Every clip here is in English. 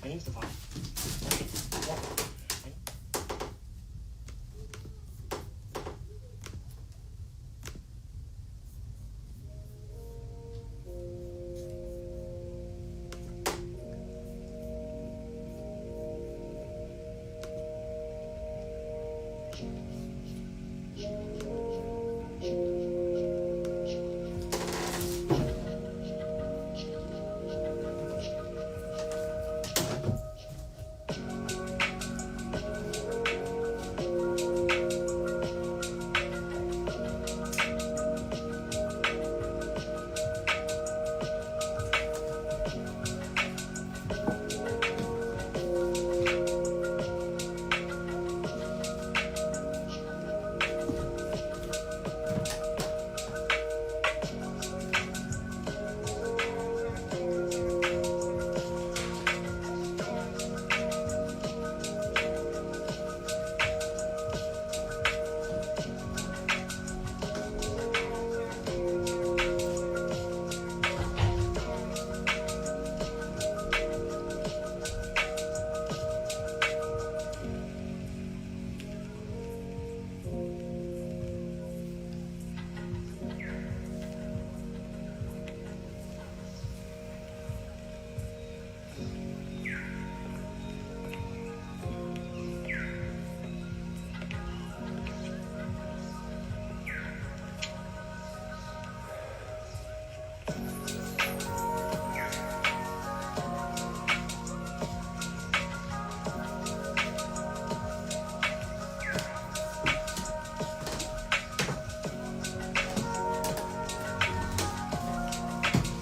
My name's Mthatha.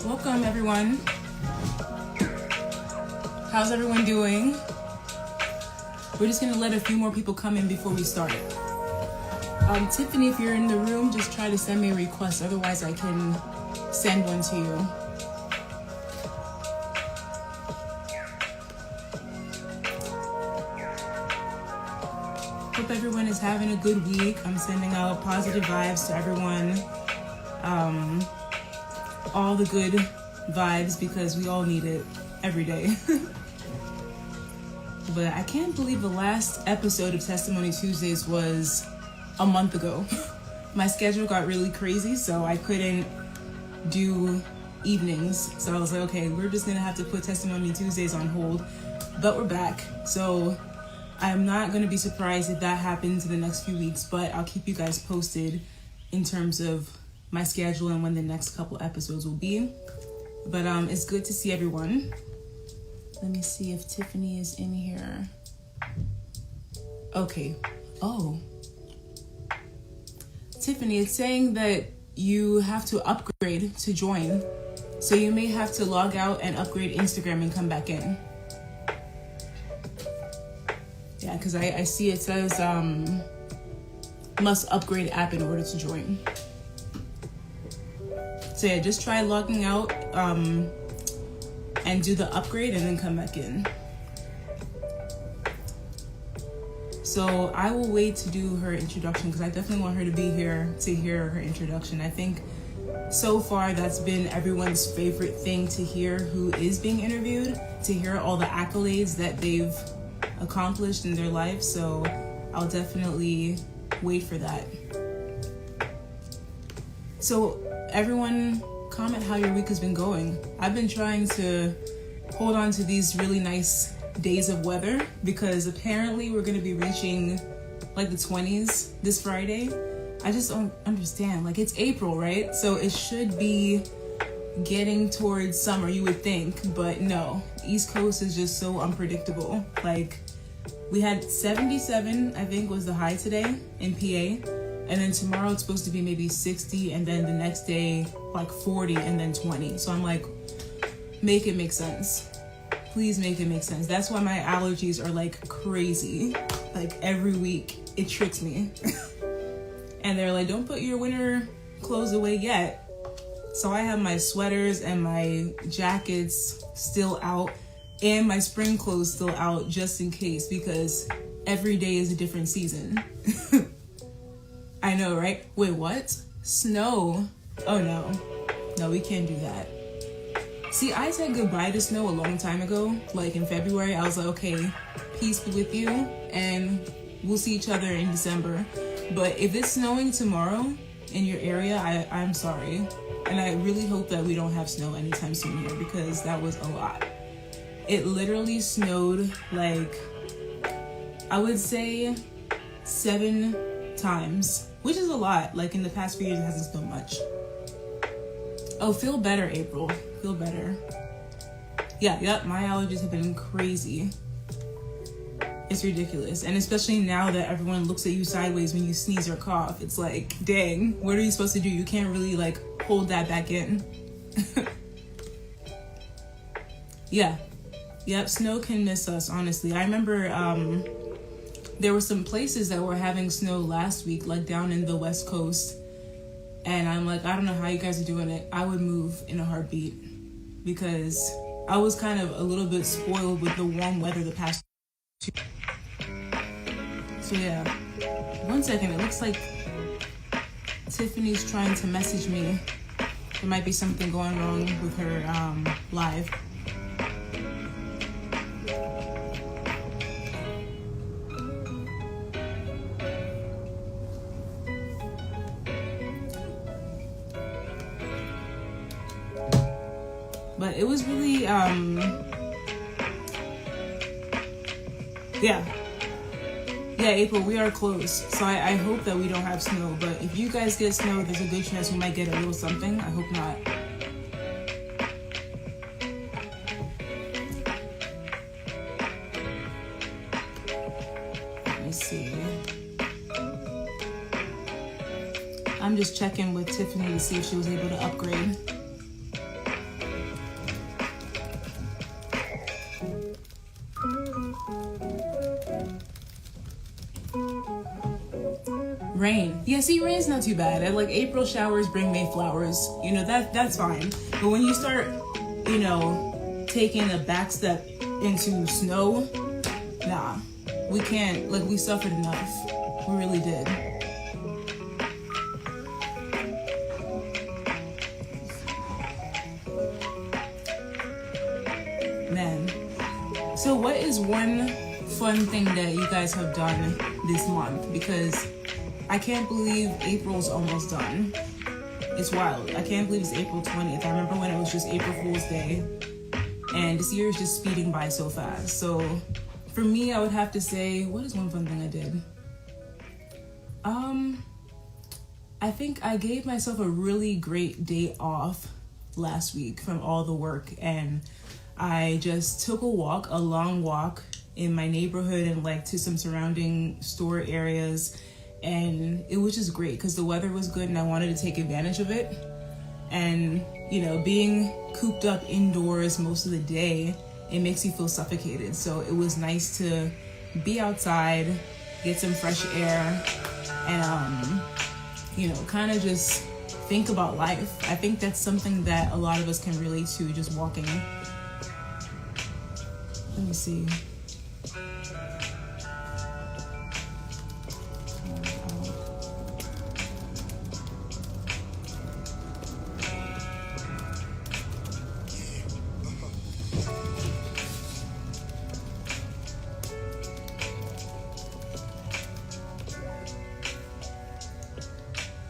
Welcome everyone. How's everyone doing? We're just gonna let a few more people come in before we start. Tiffany, if you're in the room, just try to send me a request. Otherwise, I can send one to you. Hope everyone is having a good week. I'm sending out positive vibes to everyone. All the good vibes because we all need it every day. But I can't believe the last episode of Testimony Tuesdays was a month ago. My schedule got really crazy, so I couldn't do evenings. So I was like, okay, we're just gonna have to put Testimony Tuesdays on hold, but we're back. So I'm not gonna be surprised if that happens in the next few weeks, but I'll keep you guys posted in terms of my schedule and when the next couple episodes will be. But it's good to see everyone. Let me see if Tiffany is in here. Okay. Oh. Tiffany, it's saying that you have to upgrade to join. So you may have to log out and upgrade Instagram and come back in. Yeah, because I see it says must upgrade app in order to join. So yeah, just try logging out and do the upgrade and then come back in. So I will wait to do her introduction because I definitely want her to be here to hear her introduction. I think so far that's been everyone's favorite thing to hear who is being interviewed, to hear all the accolades that they've accomplished in their life. So I'll definitely wait for that. So everyone comment how your week has been going. I've been trying to hold on to these really nice days of weather because apparently we're going to be reaching like the 20s this Friday. I just don't understand. Like, it's April, right? So it should be getting towards summer, you would think, but no. East Coast is just so unpredictable. Like, we had 77, I think, was the high today in PA. And then tomorrow it's supposed to be maybe 60, and then the next day like 40, and then 20. So I'm like, make it make sense. Please make it make sense. That's why my allergies are like crazy. Like every week it tricks me. And they're like, don't put your winter clothes away yet. So I have my sweaters and my jackets still out and my spring clothes still out just in case, because every day is a different season. I know, right? Wait, what? Snow? Oh no. No, we can't do that. See, I said goodbye to snow a long time ago. Like in February, I was like, okay, peace be with you, and we'll see each other in December. But if it's snowing tomorrow in your area, I'm sorry. And I really hope that we don't have snow anytime soon here, because that was a lot. It literally snowed like, I would say 7 times, which is a lot. Like in the past few years, it hasn't snowed much. Oh, feel better, April. Feel better. Yep, my allergies have been crazy. It's ridiculous. And especially now that everyone looks at you sideways when you sneeze or cough, it's like, dang, what are you supposed to do? You can't really like hold that back in. Yeah. Yep, snow can miss us, honestly. I remember there were some places that were having snow last week, like down in the West Coast. And I'm like, I don't know how you guys are doing it. I would move in a heartbeat, because I was kind of a little bit spoiled with the warm weather the past 2. So yeah, 1 second. It looks like Tiffany's trying to message me. There might be something going wrong with her live. But it was really, yeah, April, we are close. So I hope that we don't have snow. But if you guys get snow, there's a good chance we might get a little something. I hope not. Let me see. I'm just checking with Tiffany to see if she was able to upgrade. Rain. Yeah, see, rain's not too bad. Like April showers bring May flowers. You know, that's fine. But when you start, you know, taking a back step into snow, nah. We can't, like, we suffered enough. We really did. Man. So what is one fun thing that you guys have done this month? Because I can't believe April's almost done. It's wild. I can't believe it's April 20th. I remember when it was just April Fool's Day, and this year is just speeding by so fast. So for me, I would have to say, what is one fun thing I did? I think I gave myself a really great day off last week from all the work, and I just took a long walk in my neighborhood and like to some surrounding store areas. And it was just great because the weather was good and I wanted to take advantage of it. And, you know, being cooped up indoors most of the day, it makes you feel suffocated. So it was nice to be outside, get some fresh air, and, you know, kind of just think about life. I think that's something that a lot of us can relate to, just walking. Let me see.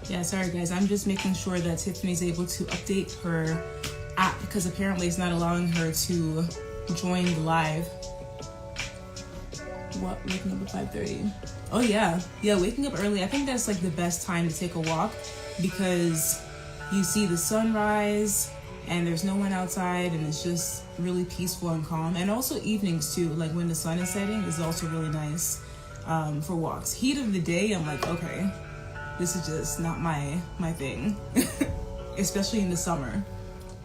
Yeah, sorry guys, I'm just making sure that Tiffany's able to update her app because apparently it's not allowing her to join the live. What, waking up at 5:30? Oh yeah, waking up early. I think that's like the best time to take a walk because you see the sunrise and there's no one outside and it's just really peaceful and calm. And also evenings too, like when the sun is setting is also really nice for walks. Heat of the day, I'm like, okay, this is just not my thing, especially in the summer.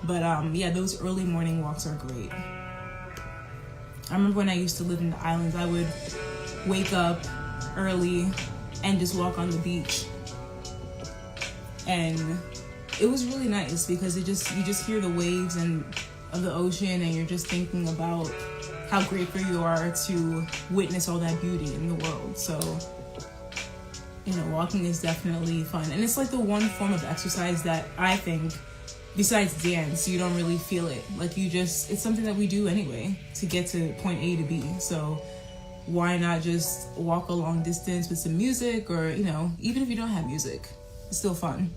But yeah, those early morning walks are great. I remember when I used to live in the islands, I would wake up early and just walk on the beach. And it was really nice because you just hear the waves and of the ocean and you're just thinking about how grateful you are to witness all that beauty in the world. So, you know, walking is definitely fun. And it's like the one form of exercise that I think besides dance, you don't really feel it. Like it's something that we do anyway to get to point A to B. So why not just walk a long distance with some music, or, you know, even if you don't have music, it's still fun.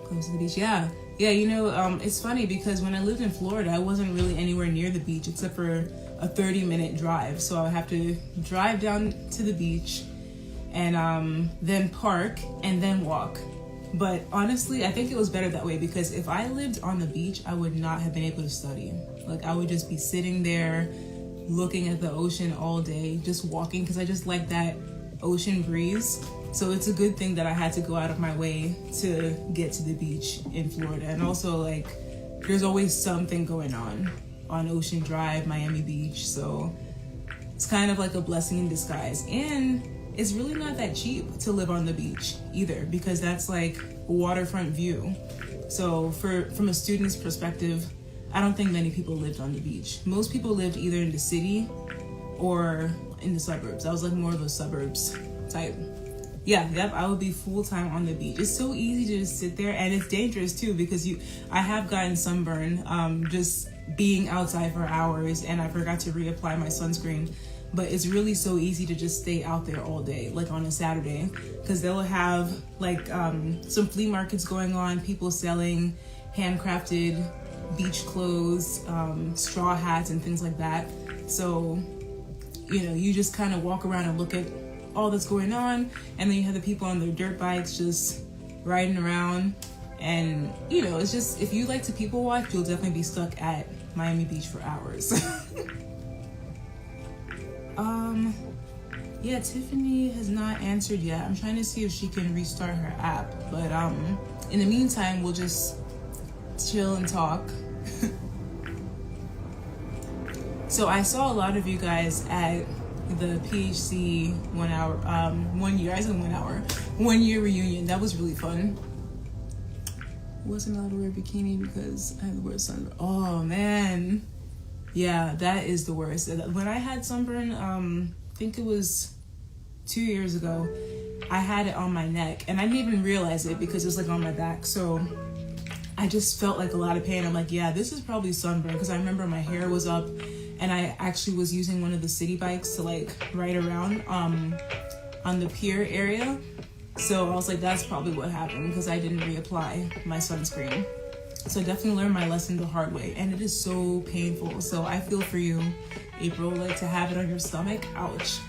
Close to the beach, yeah. Yeah, you know, it's funny because when I lived in Florida, I wasn't really anywhere near the beach except for a 30-minute drive. So I would have to drive down to the beach and then park and then walk. But honestly, I think it was better that way, because if I lived on the beach, I would not have been able to study. Like, I would just be sitting there looking at the ocean all day, just walking, because I just like that ocean breeze. So it's a good thing that I had to go out of my way to get to the beach in Florida. And also, like, there's always something going on Ocean Drive, Miami Beach. So it's kind of like a blessing in disguise. And it's really not that cheap to live on the beach either, because that's like a waterfront view. So from a student's perspective, I don't think many people lived on the beach. Most people lived either in the city or in the suburbs. I was like more of a suburbs type. Yeah, yep, I would be full-time on the beach. It's so easy to just sit there, and it's dangerous too, because I have gotten sunburn just being outside for hours, and I forgot to reapply my sunscreen. But it's really so easy to just stay out there all day, like on a Saturday, because they'll have like some flea markets going on, people selling handcrafted beach clothes, straw hats and things like that. So, you know, you just kind of walk around and look at all that's going on, and then you have the people on their dirt bikes just riding around. And, you know, it's just, if you like to people watch, you'll definitely be stuck at Miami Beach for hours. Yeah, Tiffany has not answered yet. I'm trying to see if she can restart her app, but in the meantime, we'll just chill and talk. So I saw a lot of you guys at the PHC 1 hour, 1 year, I said 1 hour, 1 year reunion. That was really fun. Wasn't allowed to wear a bikini because I had to wear sunburn. Oh man. Yeah, that is the worst. When I had sunburn, I think it was 2 years ago, I had it on my neck, and I didn't even realize it because it was like on my back. So I just felt like a lot of pain. I'm like, yeah, this is probably sunburn, because I remember my hair was up, and I actually was using one of the city bikes to like ride around on the pier area. So I was like, that's probably what happened, because I didn't reapply my sunscreen. So I definitely learned my lesson the hard way, and it is so painful. So I feel for you, April, like to have it on your stomach, ouch.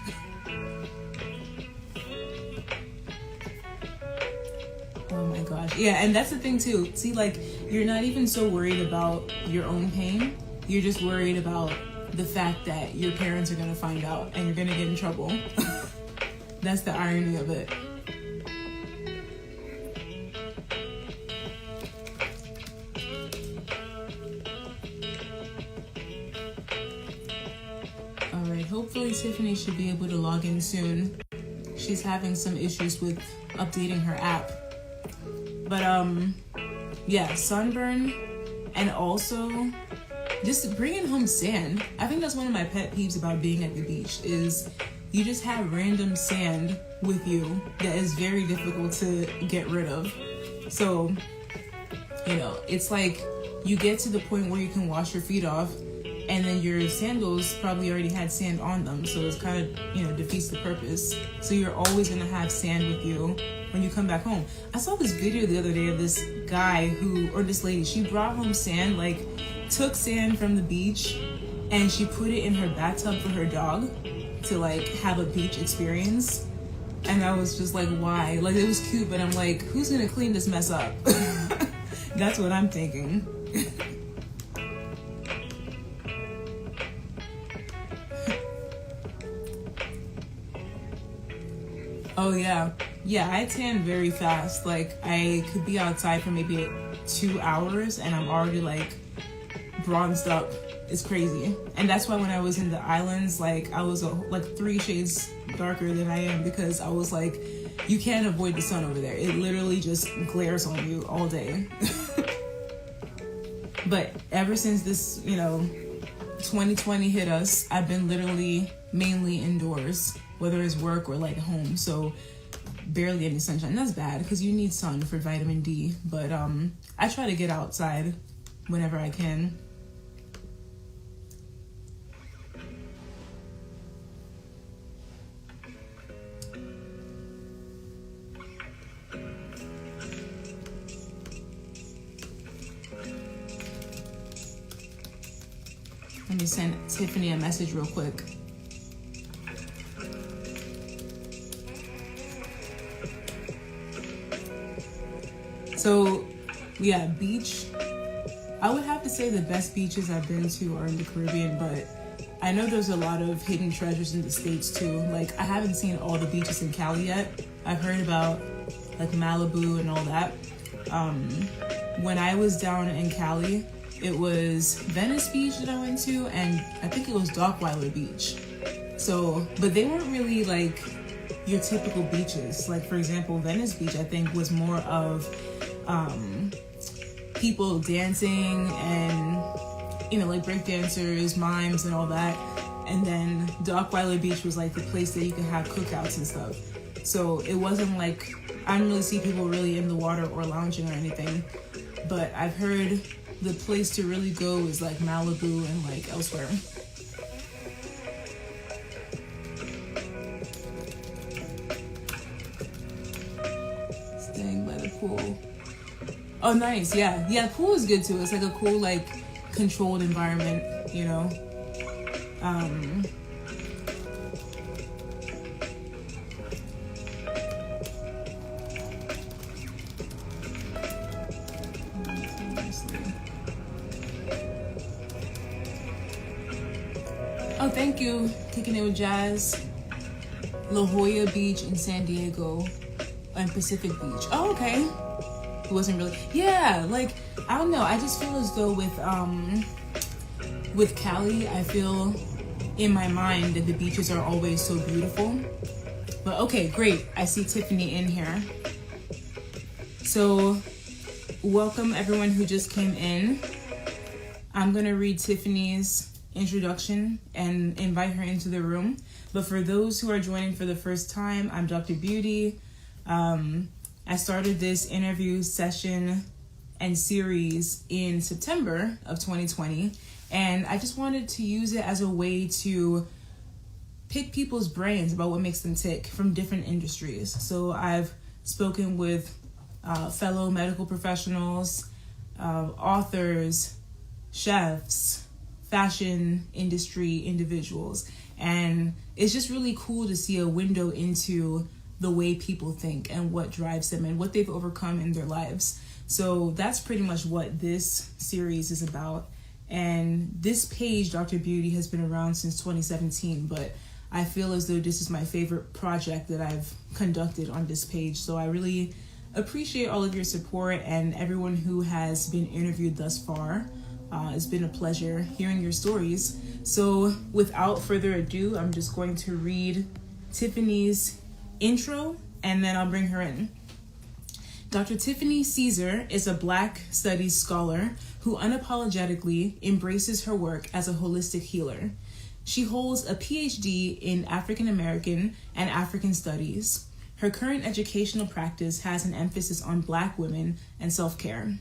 Oh my gosh. Yeah, and that's the thing too. See, like, you're not even so worried about your own pain. You're just worried about the fact that your parents are gonna find out and you're gonna get in trouble. That's the irony of it. Hopefully Tiffany should be able to log in soon. She's having some issues with updating her app. But yeah, sunburn, and also just bringing home sand. I think that's one of my pet peeves about being at the beach, is you just have random sand with you that is very difficult to get rid of. So, you know, it's like you get to the point where you can wash your feet off, and then your sandals probably already had sand on them, so it's kind of, you know, defeats the purpose. So you're always gonna have sand with you when you come back home. I saw this video the other day of this guy or this lady, she brought home sand, like took sand from the beach and she put it in her bathtub for her dog to like have a beach experience. And I was just like, why? Like, it was cute, but I'm like, who's gonna clean this mess up? That's what I'm thinking. Oh yeah. Yeah, I tan very fast. Like, I could be outside for maybe 2 hours and I'm already like bronzed up. It's crazy. And that's why when I was in the islands, like I was like 3 shades darker than I am, because I was like, you can't avoid the sun over there. It literally just glares on you all day. But ever since this, 2020 hit us, I've been literally mainly indoors, whether it's work or like home. So barely any sunshine. That's bad because you need sun for vitamin D. But I try to get outside whenever I can. Let me send Tiffany a message real quick. So, yeah, beach. I would have to say the best beaches I've been to are in the Caribbean, but I know there's a lot of hidden treasures in the States too. Like, I haven't seen all the beaches in Cali yet. I've heard about like Malibu and all that. When I was down in Cali, it was Venice Beach that I went to, and I think it was Dockweiler Beach. So, but they weren't really like your typical beaches. Like, for example, Venice Beach, I think, was more of people dancing and, you know, like break dancers, mimes and all that. And then Dockweiler Beach was like the place that you could have cookouts and stuff. So it wasn't like, I didn't really see people really in the water or lounging or anything. But I've heard the place to really go is like Malibu and like elsewhere. Staying by the pool. Oh, nice. Yeah. Yeah, the pool is good too. It's like a cool, like, controlled environment, you know? Oh, thank you. Kicking it with Jazz. La Jolla Beach in San Diego and Pacific Beach. Oh, okay. It wasn't really, yeah, like, I don't know. I just feel as though with Cali, I feel in my mind that the beaches are always so beautiful. But okay, great. I see Tiffany in here. So welcome everyone who just came in. I'm gonna read Tiffany's introduction and invite her into the room. But for those who are joining for the first time, I'm Dr. Beauty. I started this interview session and series in September of 2020, and I just wanted to use it as a way to pick people's brains about what makes them tick from different industries. So I've spoken with fellow medical professionals, authors, chefs, fashion industry individuals, and it's just really cool to see a window into the way people think and what drives them and what they've overcome in their lives. So that's pretty much what this series is about. And this page, Dr. Beauty, has been around since 2017, but I feel as though this is my favorite project that I've conducted on this page. So I really appreciate all of your support and everyone who has been interviewed thus far. It's been a pleasure hearing your stories. So without further ado, I'm just going to read Tiffany's intro and then I'll bring her in. Dr. Tiffany Caesar is a Black studies scholar who unapologetically embraces her work as a holistic healer. She holds a PhD in African American and African studies. Her current educational practice has an emphasis on Black women and self-care.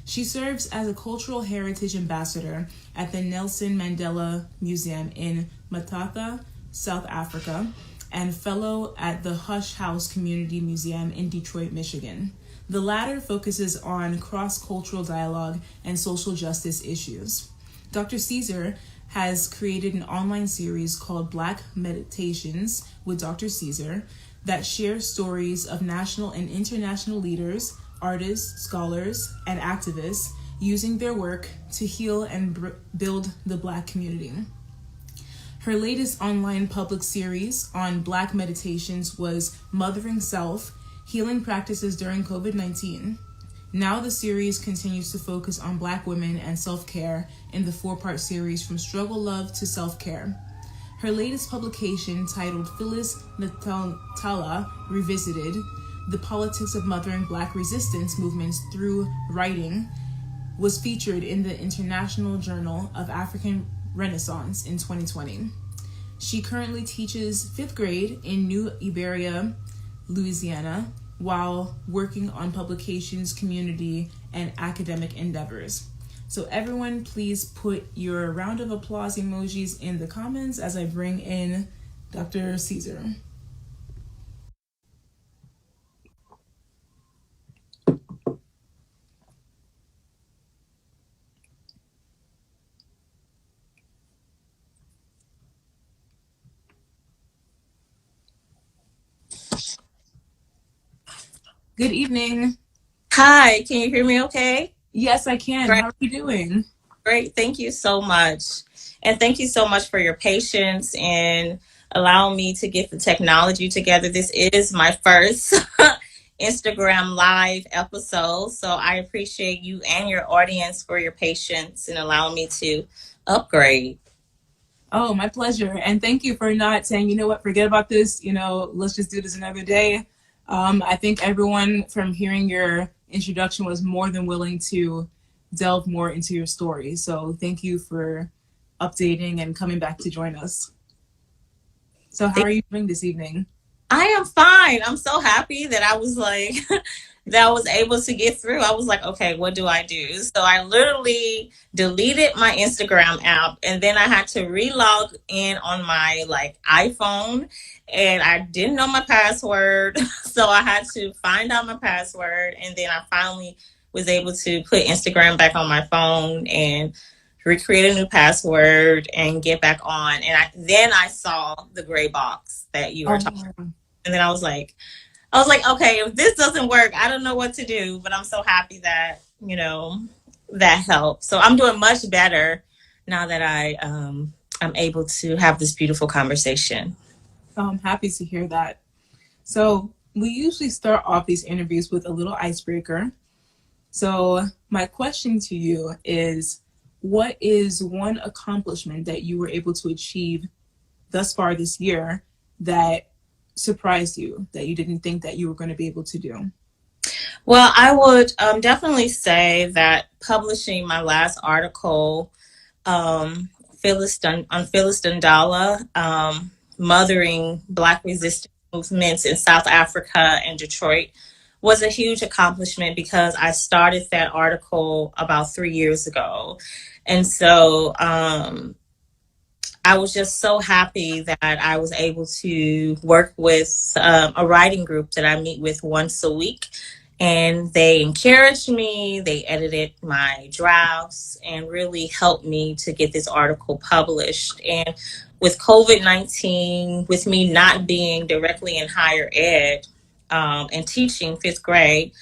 She serves as a cultural heritage ambassador at the Nelson Mandela Museum in Mthatha, South Africa, and fellow at the Hush House Community Museum in Detroit, Michigan. The latter focuses on cross-cultural dialogue and social justice issues. Dr. Caesar has created an online series called Black Meditations with Dr. Caesar that shares stories of national and international leaders, artists, scholars, and activists using their work to heal and build the Black community. Her latest online public series on Black meditations was Mothering Self, Healing Practices During COVID-19. Now the series continues to focus on Black women and self-care in the 4-part series From Struggle Love to Self-Care. Her latest publication, titled Phyllis Mthatha Revisited, The Politics of Mothering Black Resistance Movements Through Writing, was featured in the International Journal of African Renaissance in 2020. She currently teaches fifth grade in New Iberia, Louisiana, while working on publications, community, and academic endeavors. So, everyone, please put your round of applause emojis in the comments as I bring in Dr. Caesar. Good evening. Hi, can you hear me okay? Yes, I can. Great, How are you doing? great. Thank you so much. And thank you so much for your patience and allowing me to get the technology together. This is my first Instagram live episode. So I appreciate you and your audience for your patience and allowing me to upgrade. Oh, my pleasure. And thank you for not saying, you know what, forget about this, let's just do this another day. I think everyone from hearing your introduction was more than willing to delve more into your story. So thank you for updating and coming back to join us. So how are you doing this evening? I am fine. I'm so happy that I was like, that I was able to get through. I was like, okay, what do I do? So I literally deleted my Instagram app and then I had to relog in on my like iPhone and I didn't know my password. So I had to find out my password and then I finally was able to put Instagram back on my phone and recreate a new password and get back on. And then I saw the gray box that you were talking. Oh, And then I was like, okay, if this doesn't work, I don't know what to do. But I'm so happy that, that helped. So I'm doing much better now that I'm able to have this beautiful conversation. I'm happy to hear that. So we usually start off these interviews with a little icebreaker. So my question to you is, what is one accomplishment that you were able to achieve thus far this year that surprised you, that you didn't think that you were going to be able to do? Well, I would definitely say that publishing my last article, Phyllis Dundala, mothering Black resistance movements in South Africa and Detroit, was a huge accomplishment because I started that article about 3 years ago. And so I was just so happy that I was able to work with a writing group that I meet with once a week. And they encouraged me, they edited my drafts, and really helped me to get this article published. And with COVID-19, with me not being directly in higher ed and teaching fifth grade,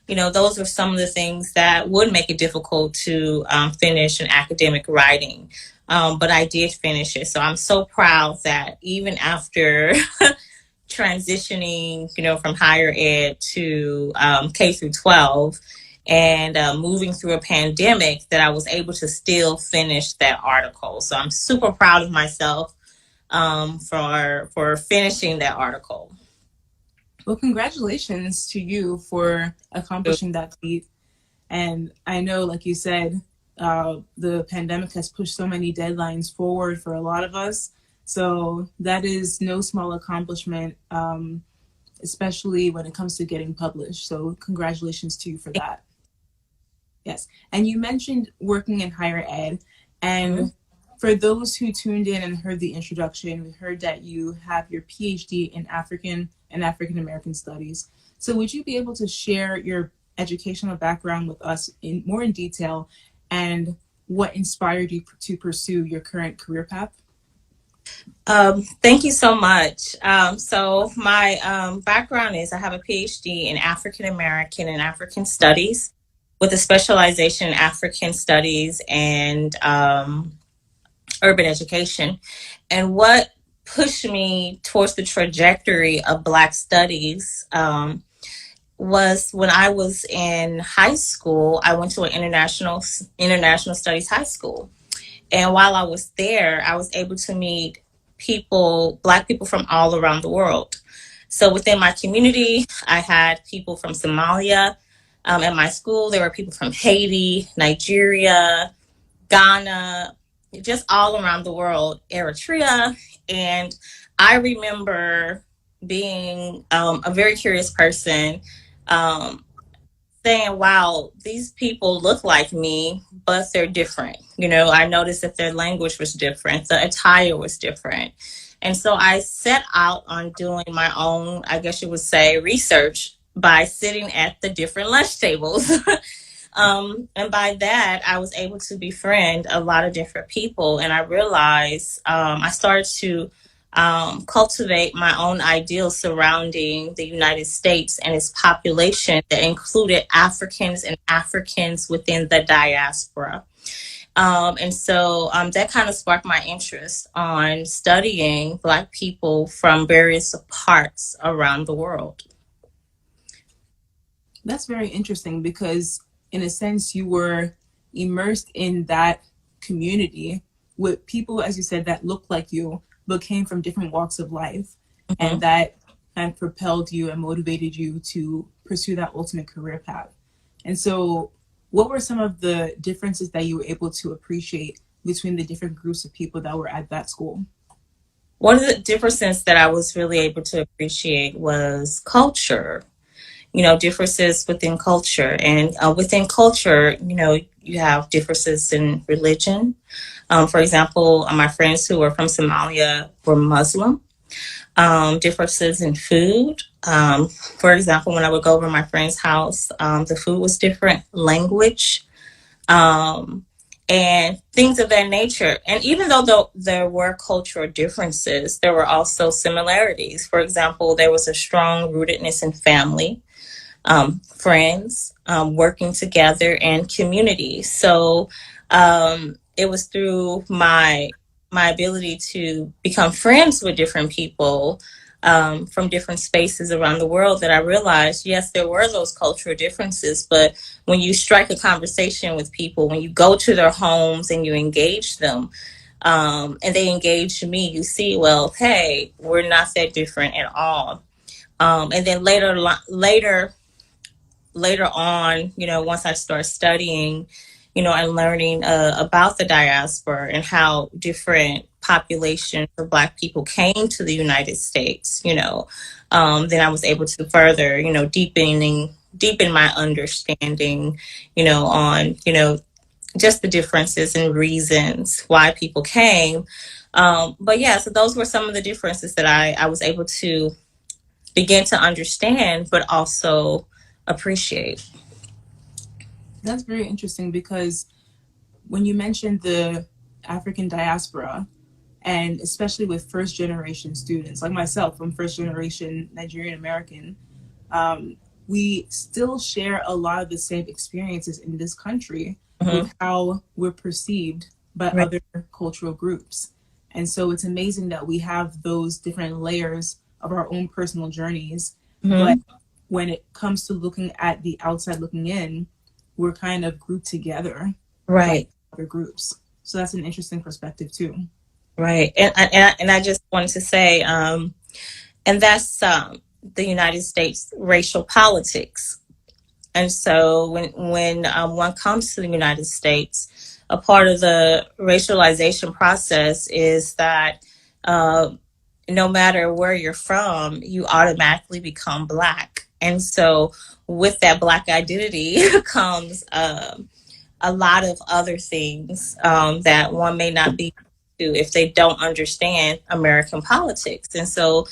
those are some of the things that would make it difficult to finish an academic writing. But I did finish it. So I'm so proud that even after transitioning, from higher ed to K through 12 and moving through a pandemic, that I was able to still finish that article. So I'm super proud of myself for finishing that article. Well, congratulations to you for accomplishing that feat. And I know, like you said, the pandemic has pushed so many deadlines forward for a lot of us. So that is no small accomplishment, especially when it comes to getting published. So congratulations to you for that. Yes. And you mentioned working in higher ed. And for those who tuned in and heard the introduction, we heard that you have your PhD in African and African American studies. So would you be able to share your educational background with us more in detail and what inspired you to pursue your current career path? Thank you so much. So my background is I have a PhD in African American and African Studies with a specialization in African Studies and urban education. And what pushed me towards the trajectory of Black Studies was when I was in high school. I went to an international studies high school. And while I was there, I was able to meet Black people from all around the world. So within my community, I had people from Somalia. At my school, there were people from Haiti, Nigeria, Ghana, just all around the world, Eritrea. And I remember being a very curious person, um, saying, wow, these people look like me, but they're different. I noticed that their language was different, the attire was different. And so I set out on doing my own, I guess you would say, research by sitting at the different lunch tables. And by that, I was able to befriend a lot of different people. And I realized I started to cultivate my own ideals surrounding the United States and its population that included Africans and Africans within the diaspora. And so that kind of sparked my interest on studying Black people from various parts around the world. That's very interesting because, in a sense, you were immersed in that community with people, as you said, that looked like you, but came from different walks of life. Mm-hmm. And that kind of propelled you and motivated you to pursue that ultimate career path. And so, what were some of the differences that you were able to appreciate between the different groups of people that were at that school? One of the differences that I was really able to appreciate was culture. Differences within culture. And within culture, you have differences in religion. For example, my friends who were from Somalia were Muslim. Differences in food. For example, when I would go over to my friend's house, the food was different, language, um, and things of that nature. And even though there were cultural differences, there were also similarities. For example, there was a strong rootedness in family, friends, working together, and community. So it was through my ability to become friends with different people from different spaces around the world that I realized, yes, there were those cultural differences, but when you strike a conversation with people, when you go to their homes and you engage them, and they engage me, you see, well, hey, we're not that different at all. And then later on, once I started studying, and learning about the diaspora and how different populations of Black people came to the United States, then I was able to further, deepen my understanding, on, just the differences and reasons why people came. But yeah, so those were some of the differences that I was able to begin to understand, but also appreciate. That's very interesting because when you mentioned the African diaspora, and especially with first generation students like myself, I'm first generation Nigerian American, we still share a lot of the same experiences in this country Mm-hmm. with how we're perceived by Right. other cultural groups. And so it's amazing that we have those different layers of our own personal journeys. But Mm-hmm. when it comes to looking at the outside looking in, we're kind of grouped together by Right. other groups. So that's an interesting perspective too. Right. And I just wanted to say, and that's the United States racial politics. And so when one comes to the United States, a part of the racialization process is that uh, no matter where you're from, you automatically become Black. And so with that Black identity comes a lot of other things that one may not be to if they don't understand American politics. And so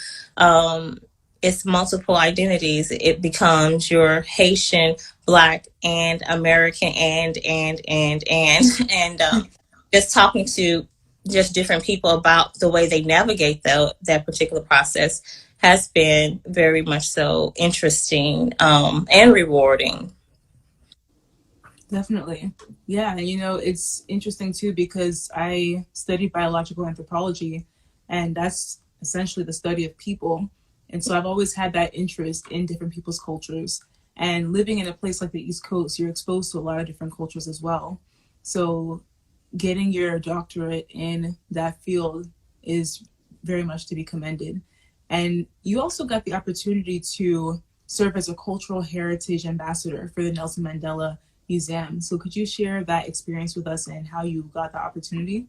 it's multiple identities. It becomes your Haitian, Black, and American, and just talking to just different people about the way they navigate that particular process has been very much so interesting and rewarding. Definitely. Yeah, and it's interesting too because I studied biological anthropology, and that's essentially the study of people. And so I've always had that interest in different people's cultures. And living in a place like the East Coast, you're exposed to a lot of different cultures as well. So getting your doctorate in that field is very much to be commended. And you also got the opportunity to serve as a cultural heritage ambassador for the Nelson Mandela Museum. So could you share that experience with us and how you got the opportunity?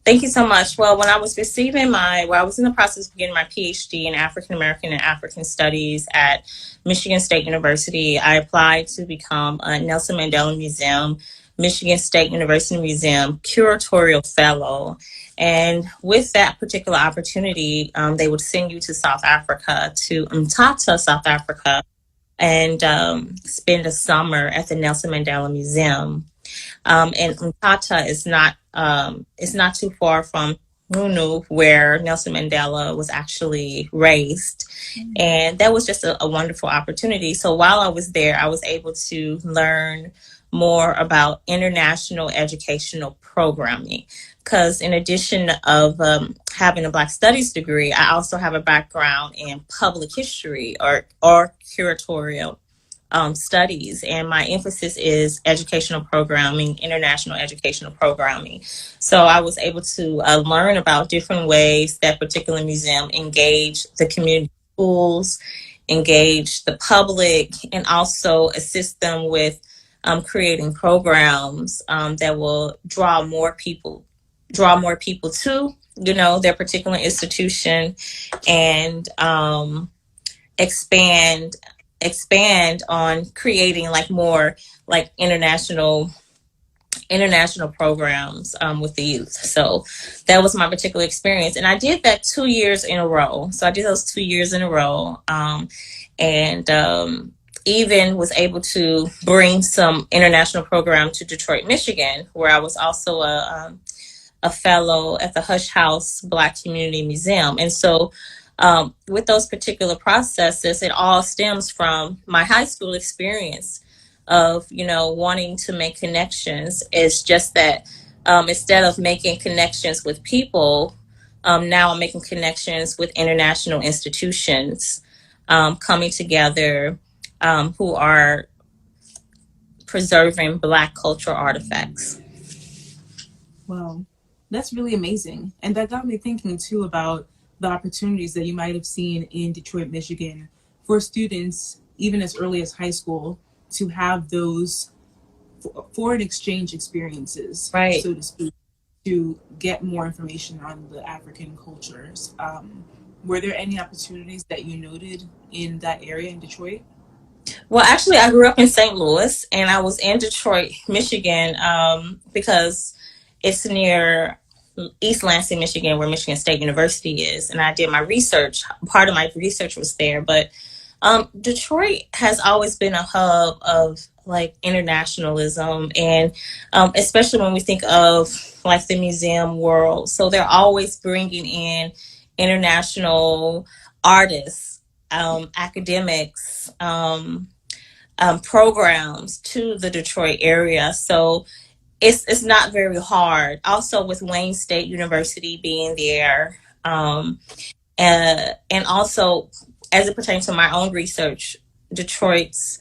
Thank you so much. Well, when I was I was in the process of getting my PhD in African American and African Studies at Michigan State University, I applied to become a Nelson Mandela Museum, Michigan State University Museum curatorial fellow. And with that particular opportunity, they would send you to South Africa, to Mthatha, South Africa, and spend a summer at the Nelson Mandela Museum. And Mthatha is not it's not too far from Munu, where Nelson Mandela was actually raised. And that was just a wonderful opportunity. So while I was there, I was able to learn more about international educational programming. Because in addition of having a Black Studies degree, I also have a background in public history or curatorial studies, and my emphasis is educational programming, international educational programming. So I was able to learn about different ways that particular museum engage the community schools, engage the public, and also assist them with creating programs that will draw more people to their particular institution, and expand expand on creating like more like international programs with the youth. So that was my particular experience, and I did that 2 years in a row. So I did those 2 years in a row, and even was able to bring some international program to Detroit, Michigan, where I was also a fellow at the Hush House Black Community Museum. And so with those particular processes, it all stems from my high school experience of, wanting to make connections. It's just that instead of making connections with people, now I'm making connections with international institutions coming together, who are preserving Black cultural artifacts. Wow, that's really amazing. And that got me thinking too about the opportunities that you might have seen in Detroit, Michigan for students, even as early as high school, to have those foreign exchange experiences, Right. so to speak, to get more information on the African cultures. Were there any opportunities that you noted in that area in Detroit? Well, actually, I grew up in St. Louis, and I was in Detroit, Michigan, because it's near East Lansing, Michigan, where Michigan State University is. And I did my research. Part of my research was there. But Detroit has always been a hub of like internationalism, and especially when we think of like the museum world. So they're always bringing in international artists, academics, programs to the Detroit area. So it's not very hard. Also, with Wayne State University being there, and also as it pertains to my own research, Detroit's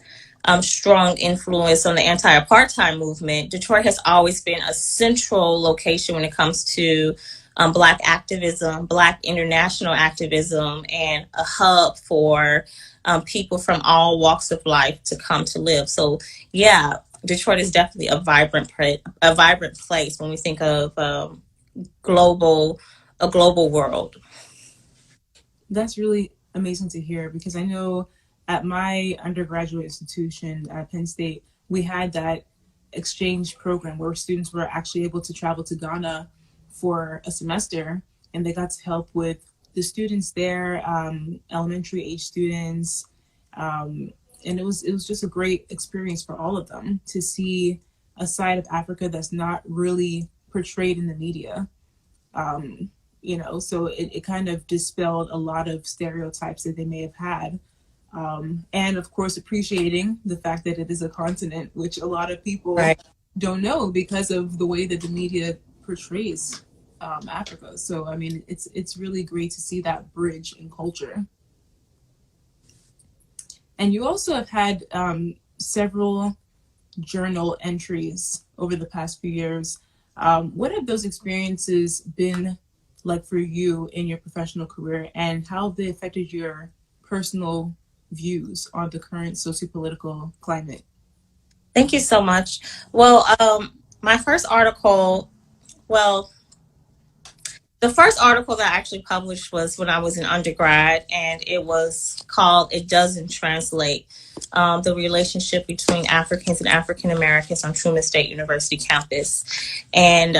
strong influence on the anti-apartheid movement. Detroit has always been a central location when it comes to Black activism, Black international activism, and a hub for people from all walks of life to come to live. So, yeah, Detroit is definitely a vibrant place when we think of global a global world. That's really amazing to hear, because I know at my undergraduate institution at Penn State, we had that exchange program where students were actually able to travel to Ghana for a semester, and they got to help with the students there, elementary age students, and it was just a great experience for all of them to see a side of Africa that's not really portrayed in the media. So it kind of dispelled a lot of stereotypes that they may have had. And of course, appreciating the fact that it is a continent, which a lot of people Right. don't know because of the way that the media portrays Africa. So, I mean, it's really great to see that bridge in culture. And you also have had several journal entries over the past few years. What have those experiences been like for you in your professional career, and how have they affected your personal views on the current sociopolitical climate? Thank you so much. Well, my first article, well, The first article that I actually published was when I was in undergrad, and it was called "It Doesn't Translate: The Relationship Between Africans and African Americans on Truman State University Campus." And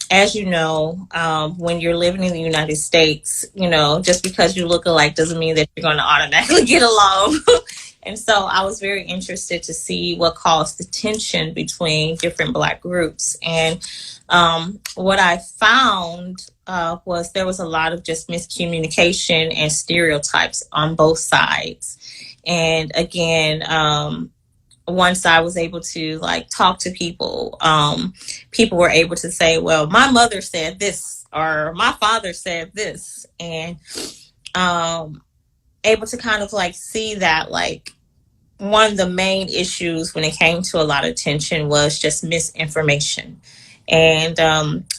as you know, when you're living in the United States, you know, just because you look alike doesn't mean that you're going to automatically get along. And so I was very interested to see what caused the tension between different Black groups. And what I found was there was a lot of just miscommunication and stereotypes on both sides. And again, once I was able to like talk to people, people were able to say, well, my mother said this or my father said this. And able to kind of like see that like one of the main issues when it came to a lot of tension was just misinformation. And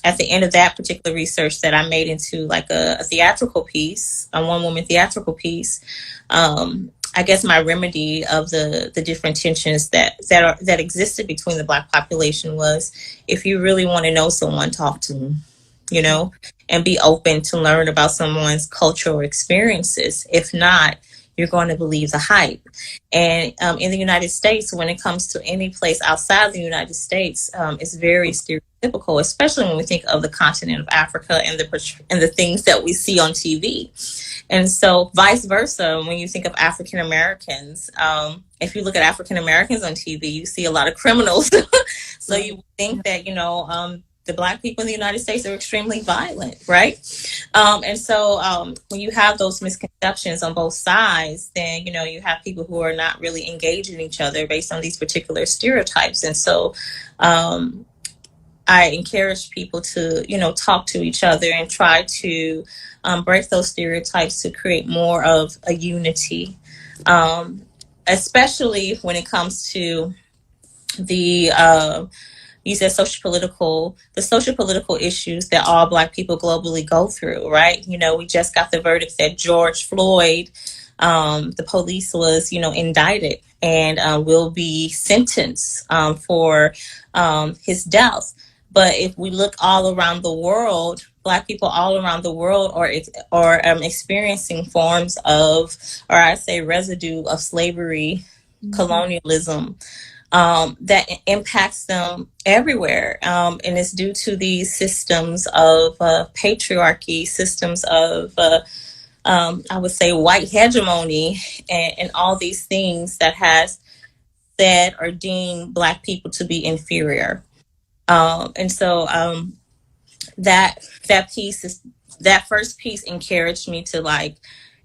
at the end of that particular research that I made into like a theatrical piece, a one woman theatrical piece, I guess my remedy of the different tensions that existed between the Black population was, if you really want to know someone, talk to them, you know, and be open to learn about someone's cultural experiences. If not, you're going to believe the hype. And in the United States, when it comes to any place outside the United States, it's very stereotypical, especially when we think of the continent of Africa and the things that we see on TV. And so vice versa, when you think of African Americans, if you look at African Americans on TV, you see a lot of criminals. So you think that, you know, the Black people in the United States are extremely violent, right? And so when you have those misconceptions on both sides, then, you know, you have people who are not really engaging each other based on these particular stereotypes. And so I encourage people to, you know, talk to each other and try to break those stereotypes to create more of a unity, especially when it comes to the you said the social political issues that all Black people globally go through, right? You know, we just got the verdict that George Floyd, the police was, you know, indicted and will be sentenced for his death. But if we look all around the world, Black people all around the world are experiencing forms of, or I say residue of slavery, colonialism, that impacts them everywhere. And it's due to these systems of patriarchy, systems of, I would say, white hegemony, and all these things that has said or deemed Black people to be inferior. And so that first piece encouraged me to like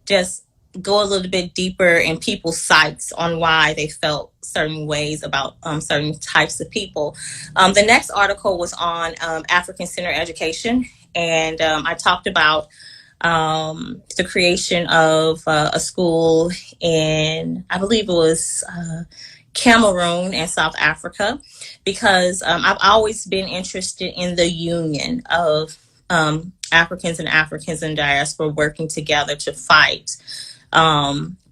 just go a little bit deeper in people's psyches on why they felt certain ways about certain types of people. The next article was on African-centered education, and I talked about the creation of a school in, I believe it was Cameroon and South Africa, because I've always been interested in the union of Africans and Africans in diaspora working together to fight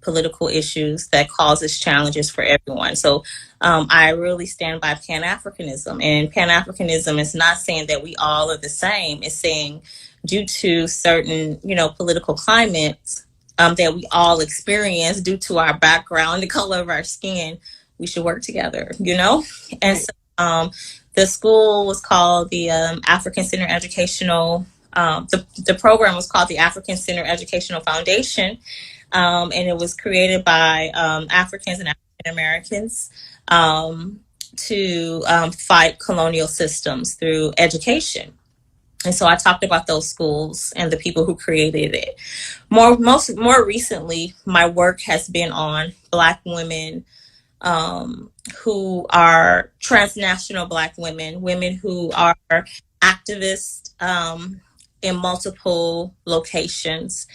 political issues that causes challenges for everyone. So I really stand by Pan-Africanism. And Pan-Africanism is not saying that we all are the same. It's saying due to certain, you know, political climates that we all experience due to our background, the color of our skin, we should work together, you know? And so the school was called the African Center Educational, the program was called the African Center Educational Foundation. And it was created by Africans and African Americans to fight colonial systems through education. And so I talked about those schools and the people who created it. More recently, my work has been on Black women who are transnational Black women who are activists in multiple locations.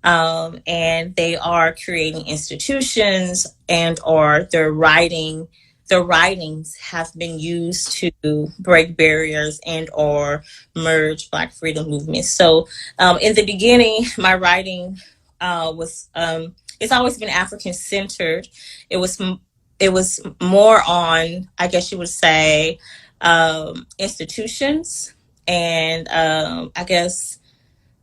And they are creating institutions, and or their writings have been used to break barriers and or merge Black freedom movements. So in the beginning, my writing was it's always been African centered. It was more on, I guess you would say, institutions and I guess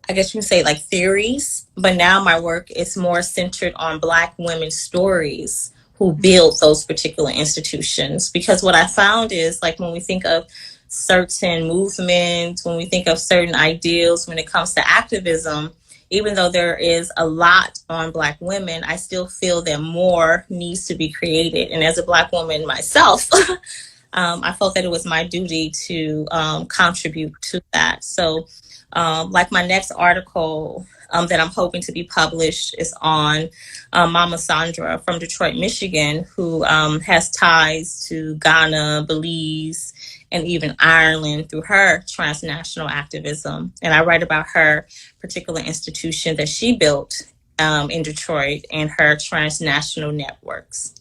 I guess you can say like theories, but now my work is more centered on Black women's stories who build those particular institutions. Because what I found is like when we think of certain movements, when we think of certain ideals, when it comes to activism, even though there is a lot on Black women, I still feel that more needs to be created. And as a Black woman myself, I felt that it was my duty to contribute to that. So, like my next article that I'm hoping to be published is on Mama Sandra from Detroit, Michigan, who has ties to Ghana, Belize, and even Ireland through her transnational activism. And I write about her particular institution that she built in Detroit and her transnational networks.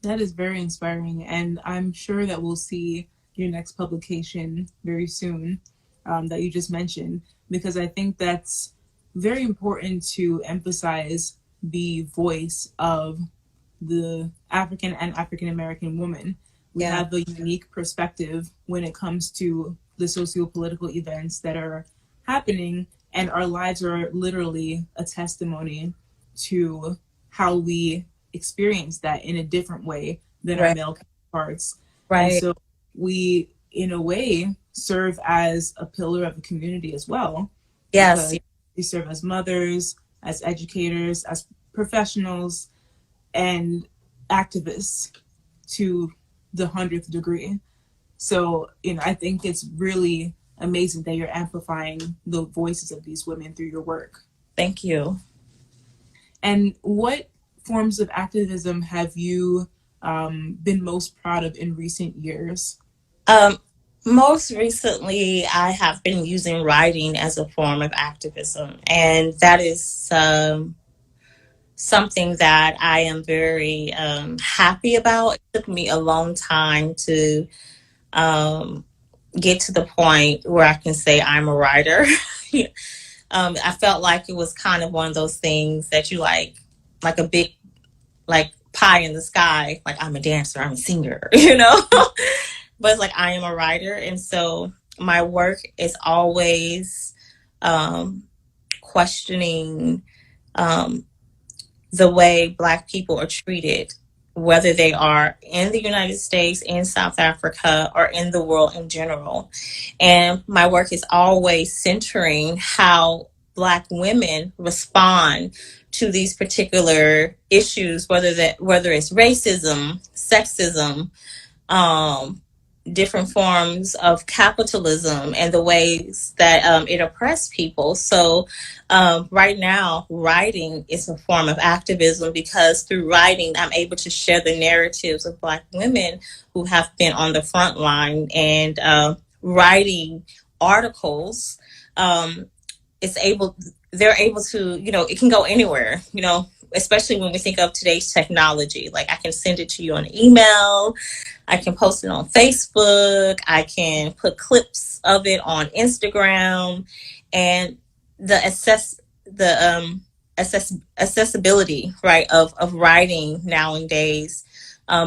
That is very inspiring, and I'm sure that we'll see your next publication very soon, that you just mentioned, because I think that's very important to emphasize the voice of the African and African American woman. We Yeah, have a unique perspective when it comes to the socio-political events that are happening, and our lives are literally a testimony to how we experience that in a different way than our right, male counterparts. And right. so we, in a way, serve as a pillar of the community as well, Yes, because we serve as mothers, as educators, as professionals, and activists to the 100th degree. So, I think it's really amazing that you're amplifying the voices of these women through your work. thank you. And what forms of activism have you been most proud of in recent years? Um, Most recently, I have been using writing as a form of activism, and that is something that I am very happy about. It took me a long time to um, get to the point where I can say I'm a writer. I felt like it was kind of one of those things that you like a big like pie in the sky. Like I'm a dancer, I'm a singer, but it's like I am a writer, and so my work is always um, questioning um, the way Black people are treated, whether they are in the United States, in South Africa, or in the world in general. And my work is always centering how Black women respond to these particular issues, whether it's racism, sexism, um, different forms of capitalism and the ways that it oppressed people. So, right now, writing is a form of activism because through writing, I'm able to share the narratives of Black women who have been on the front line and writing articles. Um, it's able They're able to, it can go anywhere, especially when we think of today's technology. Like I can send it to you on email, I can post it on Facebook. I can put clips of it on Instagram, and the accessibility, right, of writing nowadays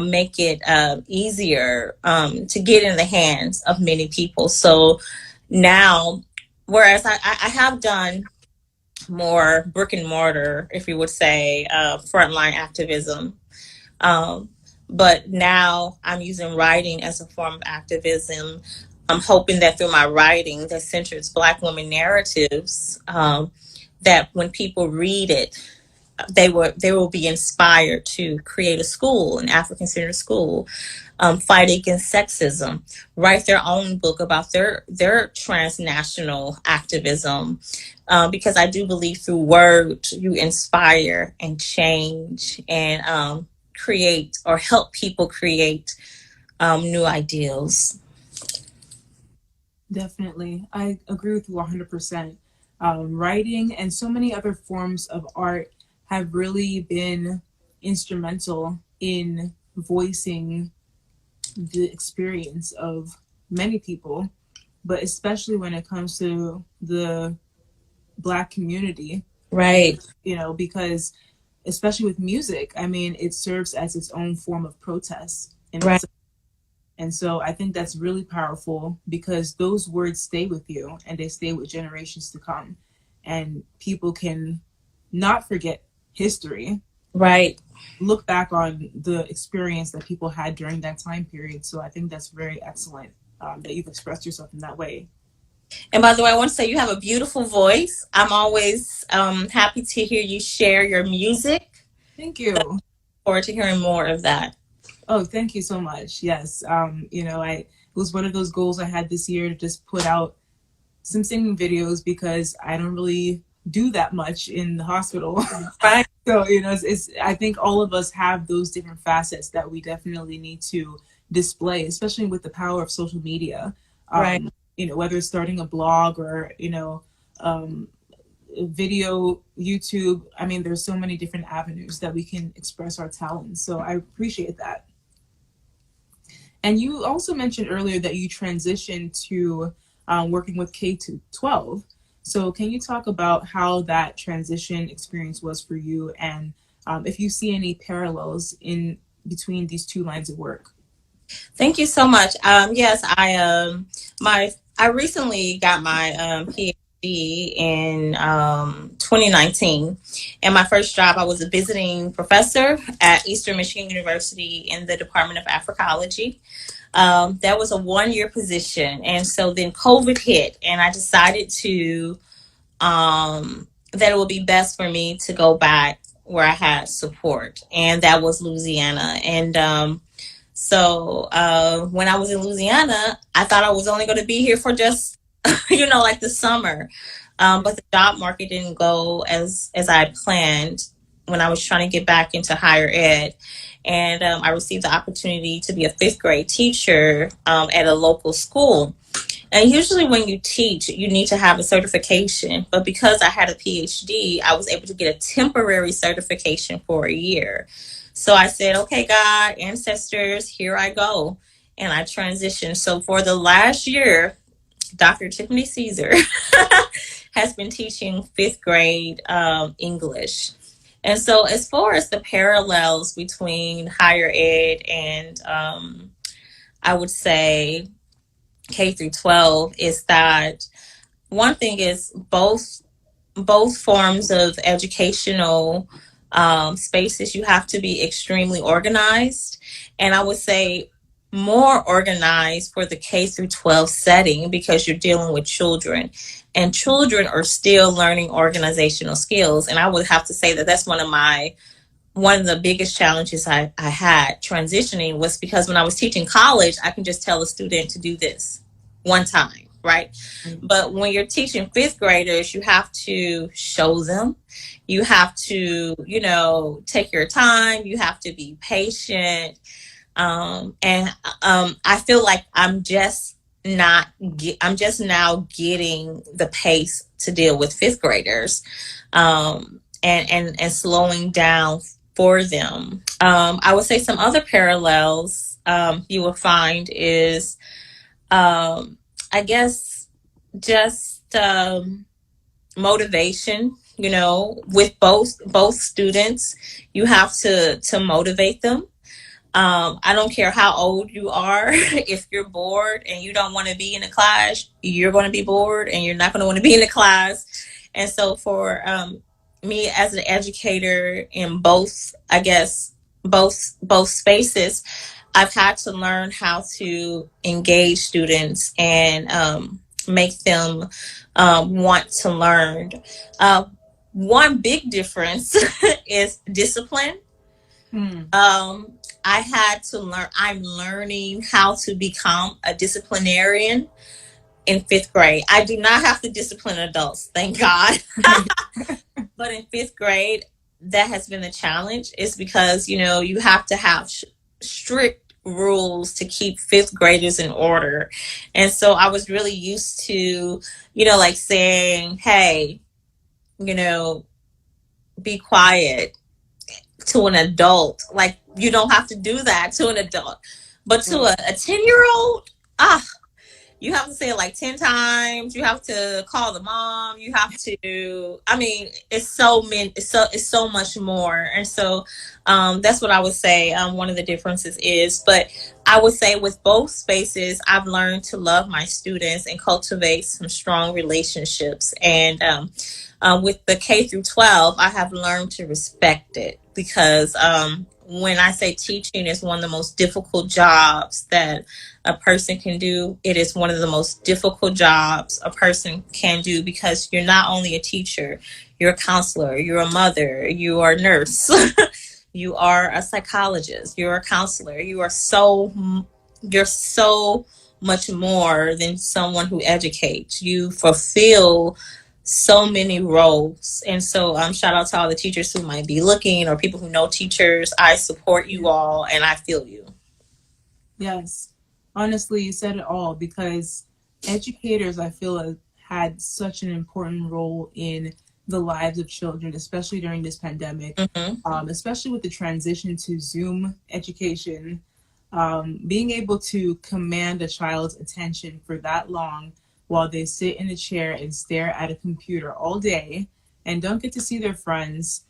make it easier to get in the hands of many people. So now, whereas I have done more brick and mortar, if you would say, frontline activism. Um, but now I'm using writing as a form of activism. I'm hoping that through my writing that centers Black women narratives, that when people read it, they will be inspired to create a school, an African centered school, fight against sexism, write their own book about their transnational activism, because I do believe through words you inspire and change and create or help people create new ideals. Definitely. I agree with you 100%. Writing and so many other forms of art have really been instrumental in voicing the experience of many people, but especially when it comes to the Black community. And, Right, because especially with music, I mean, it serves as its own form of protest in right, itself. And so I think that's really powerful because those words stay with you and they stay with generations to come. And people can not forget history, Right. look back on the experience that people had during that time period. So I think that's very excellent that you've expressed yourself in that way. And by the way, I want to say you have a beautiful voice. I'm always happy to hear you share your music. Thank you. Forward to hearing more of that. Oh, thank you so much. Yes. It was one of those goals I had this year to just put out some singing videos because I don't really do that much in the hospital. Right. So, I think all of us have those different facets that we definitely need to display, especially with the power of social media. Right. Whether it's starting a blog or, um, video, YouTube. I mean, there's so many different avenues that we can express our talents. So I appreciate that. And you also mentioned earlier that you transitioned to working with K to 12. So can you talk about how that transition experience was for you and if you see any parallels in between these two lines of work? Thank you so much. Yes, I recently got my PhD in 2019, and my first job I was a visiting professor at Eastern Michigan University in the Department of Africology. That was a 1 year position, and so then COVID hit, and I decided to that it would be best for me to go back where I had support, and that was Louisiana. And when I was in Louisiana, I thought I was only going to be here for just, like the summer. But the job market didn't go as I had planned when I was trying to get back into higher ed. And I received the opportunity to be a fifth grade teacher at a local school. And usually when you teach, you need to have a certification. But because I had a PhD, I was able to get a temporary certification for a year. So I said, okay, God, ancestors, here I go. And I transitioned. So for the last year, Dr. Tiffany Caesar has been teaching fifth grade English. And so as far as the parallels between higher ed and I would say K through 12 is that one thing is both forms of educational spaces, you have to be extremely organized. And I would say more organized for the K through 12 setting because you're dealing with children and children are still learning organizational skills. And I would have to say that that's one of the biggest challenges I had transitioning was because when I was teaching college, I can just tell a student to do this one time, right? But when you're teaching fifth graders, you have to show them. You have to, take your time. You have to be patient. And I feel like I'm just now getting the pace to deal with fifth graders, and slowing down for them. I would say some other parallels you will find is, I guess, just motivation. With both students, you have to motivate them. I don't care how old you are. If you're bored and you don't want to be in a class, you're going to be bored and you're not going to want to be in a class. And so for me as an educator in both, I guess, both spaces, I've had to learn how to engage students and make them want to learn. One big difference is discipline. I had to learn, I'm learning how to become a disciplinarian in fifth grade. I do not have to discipline adults, thank God. But in fifth grade, that has been a challenge. It's because, you have to have strict rules to keep fifth graders in order. And so I was really used to, like saying, hey, be quiet to an adult. Like, you don't have to do that to an adult. But to a 10-year-old, you have to say it like 10 times. You have to call the mom. You have to, I mean, it's so many, it's so much more. And so that's what I would say one of the differences is. But I would say with both spaces, I've learned to love my students and cultivate some strong relationships. And with the K through 12, I have learned to respect it because when I say teaching is one of the most difficult jobs that a person can do, it is one of the most difficult jobs a person can do because you're not only a teacher, you're a counselor, you're a mother, you are a nurse, you are a psychologist, you're a counselor, you're so much more than someone who educates. You fulfill so many roles. And so shout out to all the teachers who might be looking or people who know teachers. I support you all and I feel you. Yes. Honestly, you said it all because educators, I feel, have had such an important role in the lives of children, especially during this pandemic, Mm-hmm. especially with the transition to Zoom education. Being able to command a child's attention for that long while they sit in a chair and stare at a computer all day and don't get to see their friends.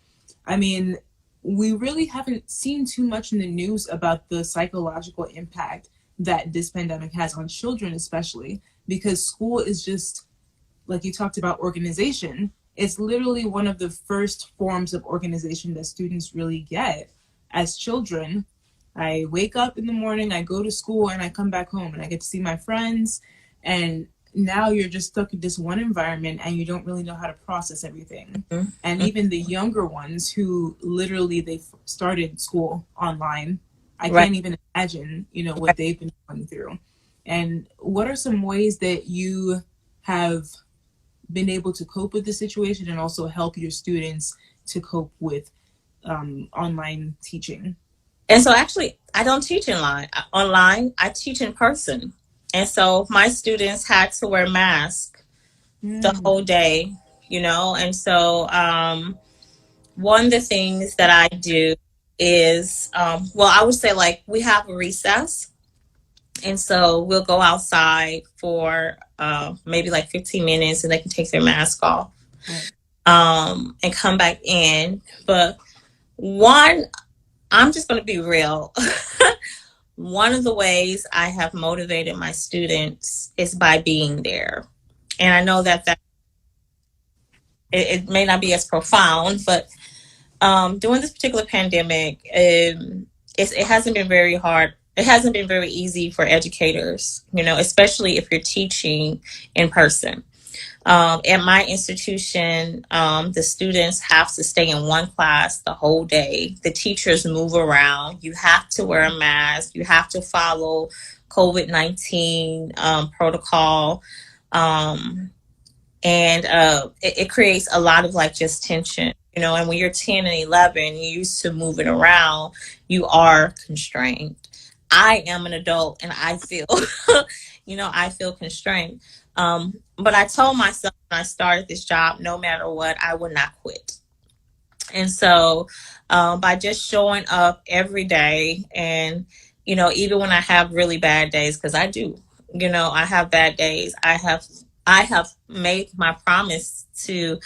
I mean, we really haven't seen too much in the news about the psychological impact that this pandemic has on children, especially because school is just, like you talked about, organization. It's literally one of the first forms of organization that students really get as children. I wake up in the morning, I go to school, and I come back home and I get to see my friends. And now you're just stuck in this one environment and you don't really know how to process everything. And Mm-hmm. even the younger ones who literally they started school online, I Right. can't even imagine, what they've been going through. And what are some ways that you have been able to cope with the situation and also help your students to cope with online teaching? And so actually I don't teach online. I teach in person. And so my students had to wear masks the Mm, whole day, and so one of the things that I do is well, I would say like we have a recess. And so we'll go outside for maybe like 15 minutes and they can take their mask off right. and come back in. But one, I'm just going to be real. One of the ways I have motivated my students is by being there. And I know that it may not be as profound, but during this particular pandemic, it hasn't been very hard. It hasn't been very easy for educators, especially if you're teaching in person. At my institution, the students have to stay in one class the whole day. The teachers move around. You have to wear a mask. You have to follow COVID-19 protocol. Um, and it creates a lot of like just tension, and when you're 10 and 11, you're used to moving around, you are constrained. I am an adult and I feel I feel constrained, but I told myself when I started this job, no matter what, I would not quit. And so by just showing up every day and even when I have really bad days, because I do, I have bad days, I have made my promise to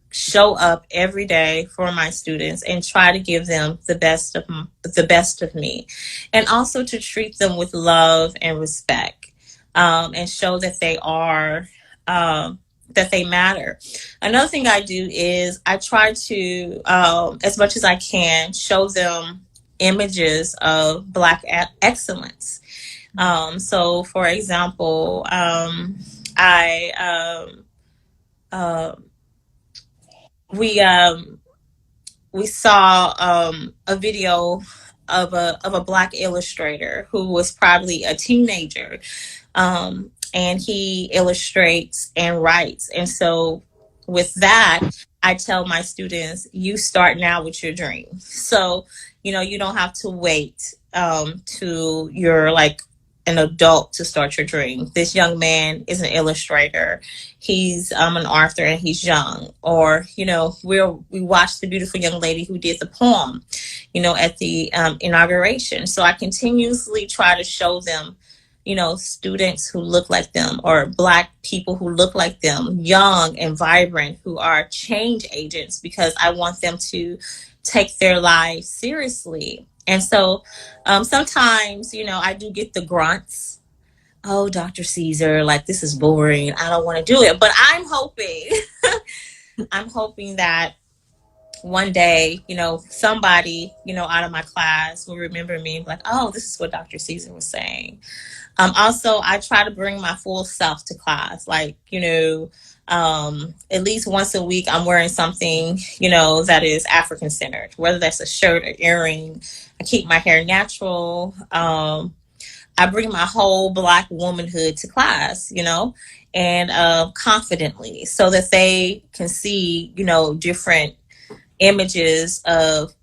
show up every day for my students and try to give them the best of me, and also to treat them with love and respect, and show that they are that they matter. Another thing I do is I try to, as much as I can, show them images of Black excellence. So, for example, I uh, we we saw a video of a Black illustrator who was probably a teenager, and he illustrates and writes. And so with that, I tell my students, you start now with your dream. So you don't have to wait to you're like an adult to start your dream. This young man is an illustrator. He's an author and he's young. Or we watched the beautiful young lady who did the poem at the inauguration. So I continuously try to show them students who look like them, or Black people who look like them, young and vibrant, who are change agents, because I want them to take their lives seriously. And so sometimes, I do get the grunts. Oh, Dr. Caesar, like, this is boring. I don't want to do it. But I'm hoping that one day, somebody, out of my class will remember me and be like, oh, this is what Dr. Caesar was saying. Also, I try to bring my full self to class. Like, at least once a week, I'm wearing something, that is African centered, whether that's a shirt or earring. I keep my hair natural. I bring my whole Black womanhood to class, and confidently, so that they can see, different images of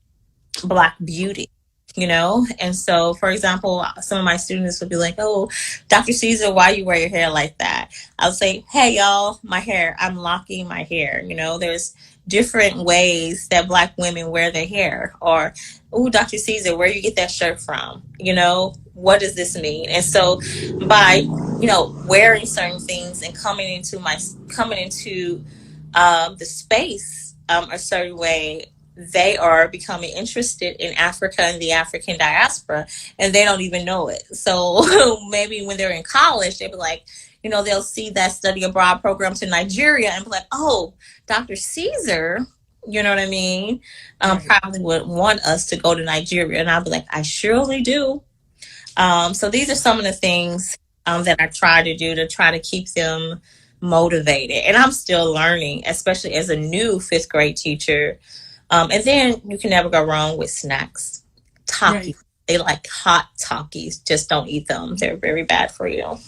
Black beauty, And so, for example, some of my students would be like, oh, Dr. Caesar, why you wear your hair like that? I'll say, hey, y'all, my hair, I'm locking my hair. There's different ways that Black women wear their hair. Or, oh, Dr. Caesar, where you get that shirt from? What does this mean? And so by, wearing certain things and coming into the space a certain way, they are becoming interested in Africa and the African diaspora, and they don't even know it. So maybe when they're in college, they'll be like, they'll see that study abroad program to Nigeria and be like, oh, Dr. Caesar, you know what I mean? Right. Probably would want us to go to Nigeria. And I'll be like, I surely do. So these are some of the things that I try to do to try to keep them motivated. And I'm still learning, especially as a new fifth grade teacher. And then you can never go wrong with snacks. Takis. Right. They like hot Takis. Just don't eat them. They're very bad for you.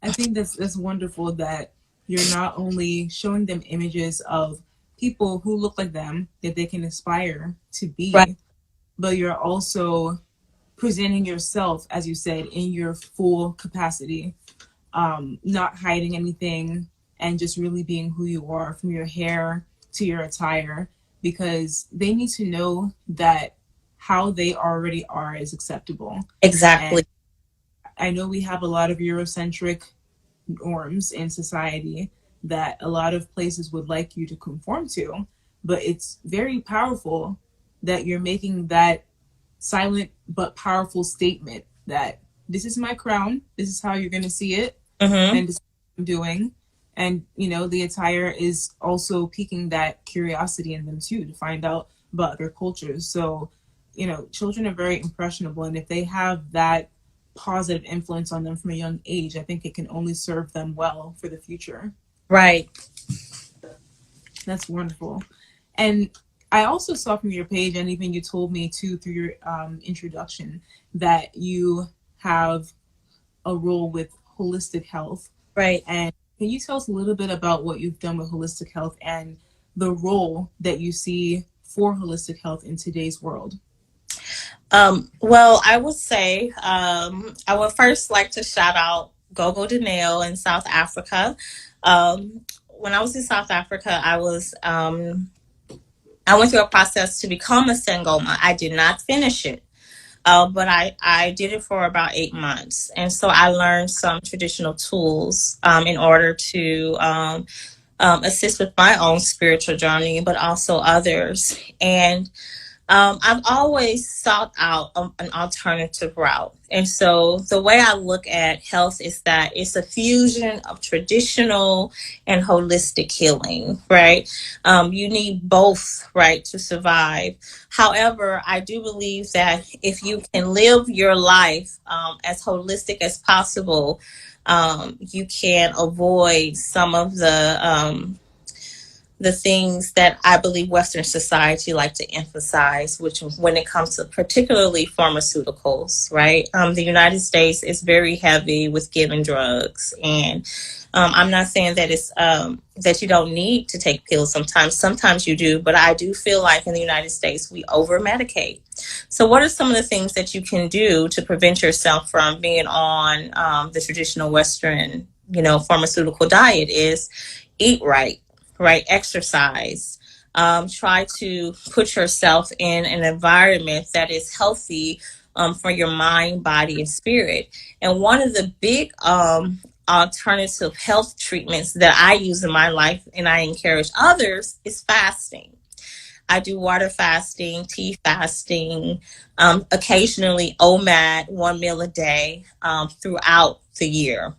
I think that's wonderful that you're not only showing them images of people who look like them that they can aspire to Right. be, but you're also presenting yourself, as you said, in your full capacity, not hiding anything, and just really being who you are, from your hair to your attire, because they need to know that how they already are is acceptable. And Exactly. I know we have a lot of Eurocentric norms in society that a lot of places would like you to conform to, but it's very powerful that you're making that silent but powerful statement that this is my crown, this is how you're going to see it, Mm-hmm. and this is what I'm doing. And the attire is also piquing that curiosity in them too, to find out about other cultures. So children are very impressionable, and if they have that positive influence on them from a young age, I think it can only serve them well for the future. Right. That's wonderful. And I also saw from your page, and even you told me too through your introduction, that you have a role with holistic health. Right. And can you tell us a little bit about what you've done with holistic health and the role that you see for holistic health in today's world? Well, I would say I would first like to shout out Gogo Danelle in South Africa. When I was in South Africa, I went through a process to become a Sangoma. I did not finish it. But I did it for about 8 months. And so I learned some traditional tools in order to assist with my own spiritual journey, but also others. And I've always sought out an alternative route. And so the way I look at health is that it's a fusion of traditional and holistic healing, right? You need both, right, to survive. However, I do believe that if you can live your life as holistic as possible, you can avoid some of the things that I believe Western society like to emphasize, which when it comes to particularly pharmaceuticals, right? The United States is very heavy with giving drugs, and I'm not saying that it's that you don't need to take pills sometimes. Sometimes you do, but I do feel like in the United States we over medicate. So, what are some of the things that you can do to prevent yourself from being on the traditional Western, pharmaceutical diet? Is eat right? Exercise. Try to put yourself in an environment that is healthy for your mind, body, and spirit. And one of the big alternative health treatments that I use in my life and I encourage others is fasting. I do water fasting, tea fasting, occasionally OMAD, 1 meal a day, throughout the year.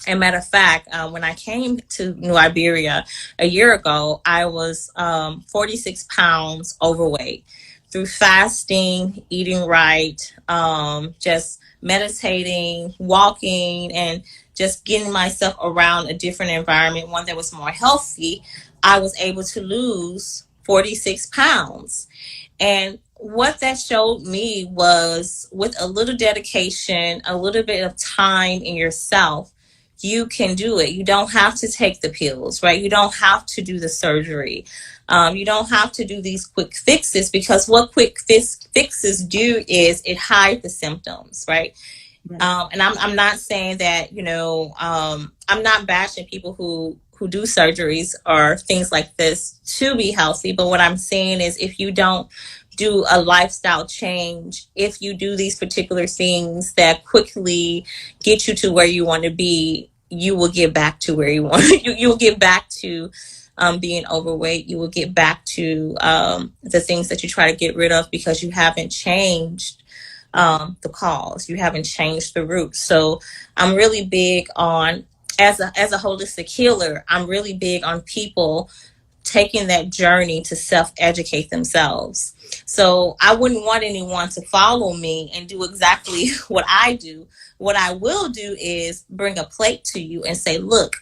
And matter of fact, when I came to New Iberia a year ago, I was 46 pounds overweight. Through fasting, eating right, just meditating, walking, and just getting myself around a different environment, one that was more healthy, I was able to lose 46 pounds. And what that showed me was with a little dedication, a little bit of time in yourself, you can do it. You don't have to take the pills, right? You don't have to do the surgery. You don't have to do these quick fixes, because what quick fixes do is it hides the symptoms, right? Right. And I'm not saying that, I'm not bashing people who do surgeries or things like this to be healthy. But what I'm saying is, if you don't do a lifestyle change, if you do these particular things that quickly get you to where you want to be, you will get back to where you want. You'll get back to being overweight. You will get back to the things that you try to get rid of, because you haven't changed the cause. You haven't changed the root. So I'm really big on, as a holistic healer, I'm really big on people taking that journey to self-educate themselves. So I wouldn't want anyone to follow me and do exactly what I do. What I will do is bring a plate to you and say, look,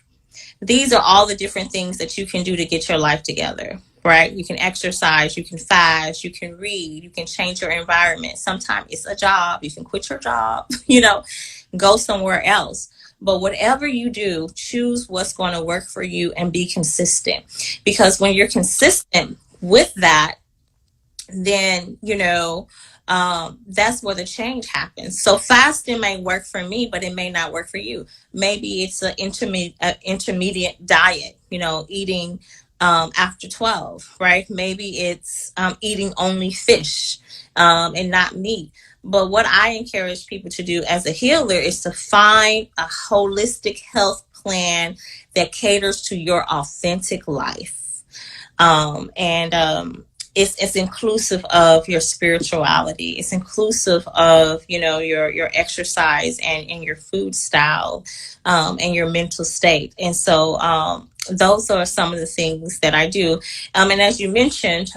these are all the different things that you can do to get your life together, right? You can exercise, you can fast, you can read, you can change your environment. Sometimes it's a job. You can quit your job, go somewhere else. But whatever you do, choose what's going to work for you and be consistent. Because when you're consistent with that, then that's where the change happens. So fasting may work for me, but it may not work for you. Maybe it's an intermediate diet, eating after 12, right? Maybe it's eating only fish and not meat. But what I encourage people to do as a healer is to find a holistic health plan that caters to your authentic life. And it's inclusive of your spirituality. It's inclusive of, your exercise and your food style, and your mental state. And so those are some of the things that I do. And as you mentioned,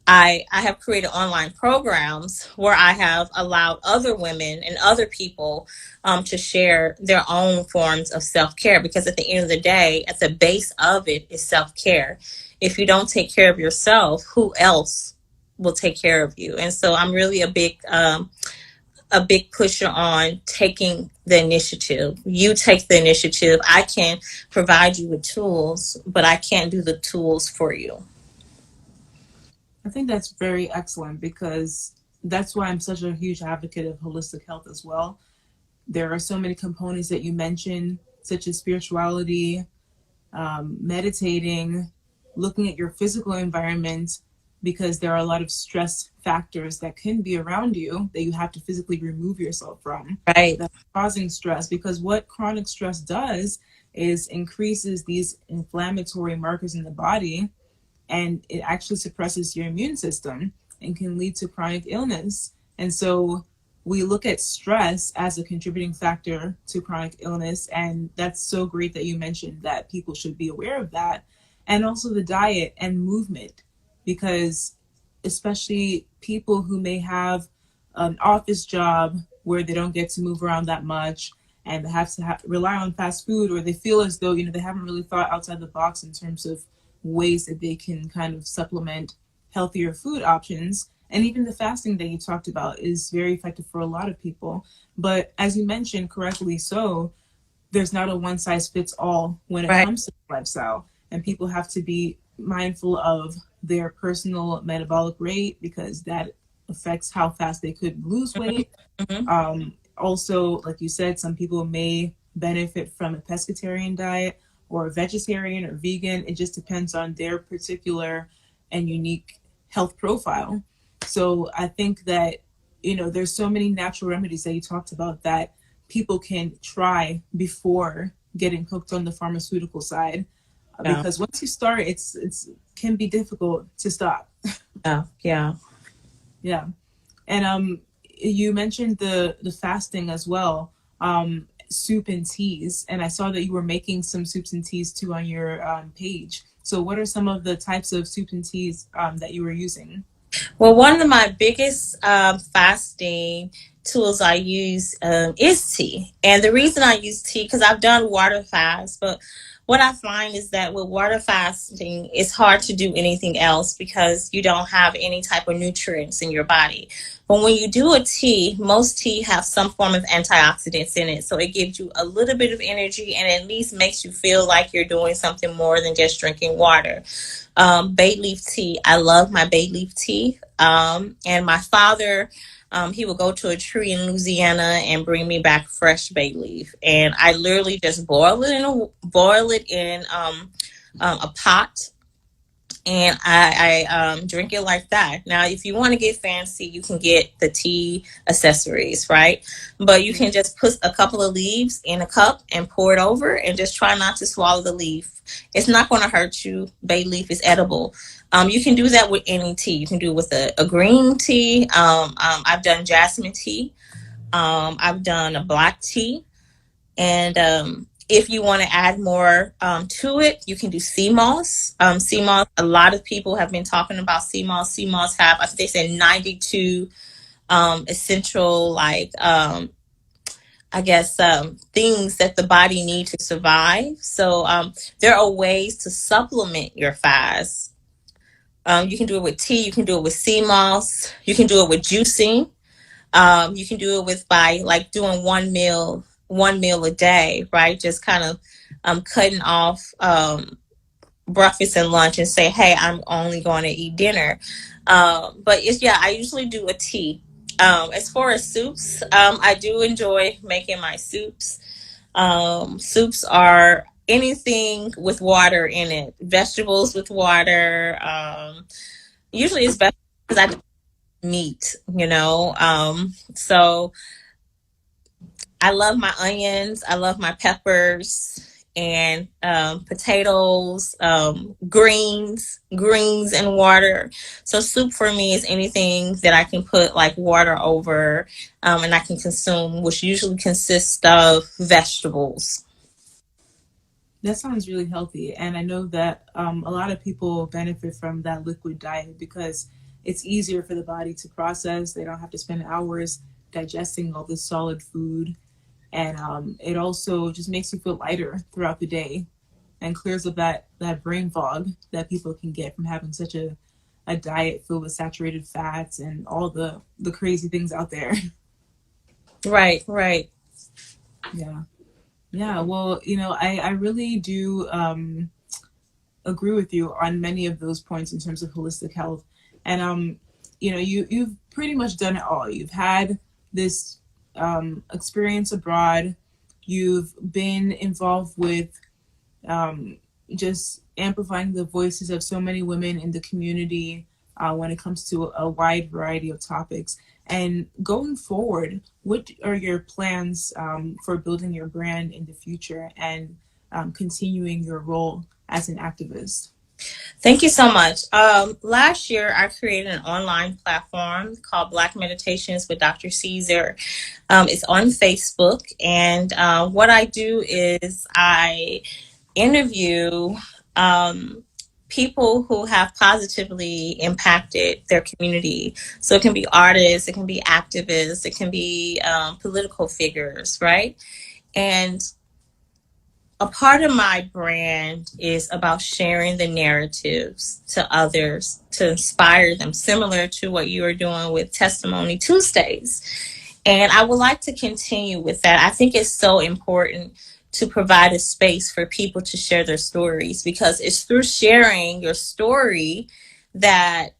I have created online programs where I have allowed other women and other people to share their own forms of self-care, because at the end of the day, at the base of it is self-care. If you don't take care of yourself, who else will take care of you? And so I'm really a big pusher on taking the initiative. You take the initiative. I can provide you with tools, but I can't do the tools for you. I think that's very excellent, because that's why I'm such a huge advocate of holistic health as well. There are so many components that you mentioned, such as spirituality, meditating, looking at your physical environment, because there are a lot of stress factors that can be around you that you have to physically remove yourself from. Right. That's causing stress, because what chronic stress does is increases these inflammatory markers in the body, and it actually suppresses your immune system and can lead to chronic illness. And so we look at stress as a contributing factor to chronic illness, and that's so great that you mentioned that people should be aware of that. And also the diet and movement, because especially people who may have an office job where they don't get to move around that much, and they have to rely on fast food, or they feel as though they haven't really thought outside the box in terms of ways that they can kind of supplement healthier food options. And even the fasting that you talked about is very effective for a lot of people. But as you mentioned correctly, so there's not a one size fits all when it comes to lifestyle, and people have to be mindful of their personal metabolic rate, because that affects how fast they could lose weight. Mm-hmm. Also, like you said, some people may benefit from a pescatarian diet or a vegetarian or vegan. It just depends on their particular and unique health profile. So I think that, there's so many natural remedies that you talked about that people can try before getting hooked on the pharmaceutical side. Yeah, Because once you start, it's can be difficult to stop. yeah, yeah. Yeah. And you mentioned the fasting as well, soup and teas, and I saw that you were making some soups and teas too on your page. So, what are some of the types of soup and teas that you were using? Well, one of my biggest fasting tools I use is tea. And the reason I use tea, because I've done water fast, but what I find is that with water fasting, it's hard to do anything else because you don't have any type of nutrients in your body. But when you do a tea, most tea have some form of antioxidants in it. So it gives you a little bit of energy and at least makes you feel like you're doing something more than just drinking water. Bay leaf tea. I love my bay leaf tea. And my father, he would go to a tree in Louisiana and bring me back fresh bay leaf, and I literally just boil it in a pot, and I drink it like that. Now, if you want to get fancy, you can get the tea accessories, right? But you can just put a couple of leaves in a cup and pour it over, and just try not to swallow the leaf. It's not going to hurt you. Bay leaf is edible. You can do that with any tea. You can do it with a green tea. I've done jasmine tea. I've done a black tea. And if you want to add more to it, you can do sea moss. Sea moss, a lot of people have been talking about sea moss. Sea moss have, I think they said 92 essential, like, I guess, things that the body needs to survive. So there are ways to supplement your fast. You can do it with tea. You can do it with sea moss. You can do it with juicing. You can do it with by like doing one meal a day, right? Just kind of cutting off breakfast and lunch and say, hey, I'm only going to eat dinner. But it's, yeah, I usually do a tea. As far as soups, I do enjoy making my soups. Soups are anything with water in it, vegetables with water. Usually it's best because I do meat, you know. So I love my onions. I love my peppers and potatoes, greens and water. So soup for me is anything that I can put like water over, and I can consume, which usually consists of vegetables. That sounds really healthy, and I know that a lot of people benefit from that liquid diet because it's easier for the body to process. They don't have to spend hours digesting all this solid food, and it also just makes you feel lighter throughout the day and clears up that brain fog that people can get from having such a diet filled with saturated fats and all the crazy things out there. Right, right. Yeah. Yeah, well, I really do agree with you on many of those points in terms of holistic health. And you've pretty much done it all. You've had this experience abroad. You've been involved with just amplifying the voices of so many women in the community when it comes to a wide variety of topics. And going forward, what are your plans for building your brand in the future and continuing your role as an activist? Thank you so much. Last year, I created an online platform called Black Meditations with Dr. Caesar. It's on Facebook. And what I do is I interview people who have positively impacted their community. So it can be artists, it can be activists, it can be political figures, right? And a part of my brand is about sharing the narratives to others to inspire them, similar to what you are doing with Testimony Tuesdays. And I would like to continue with that. I think it's so important to provide a space for people to share their stories, because it's through sharing your story that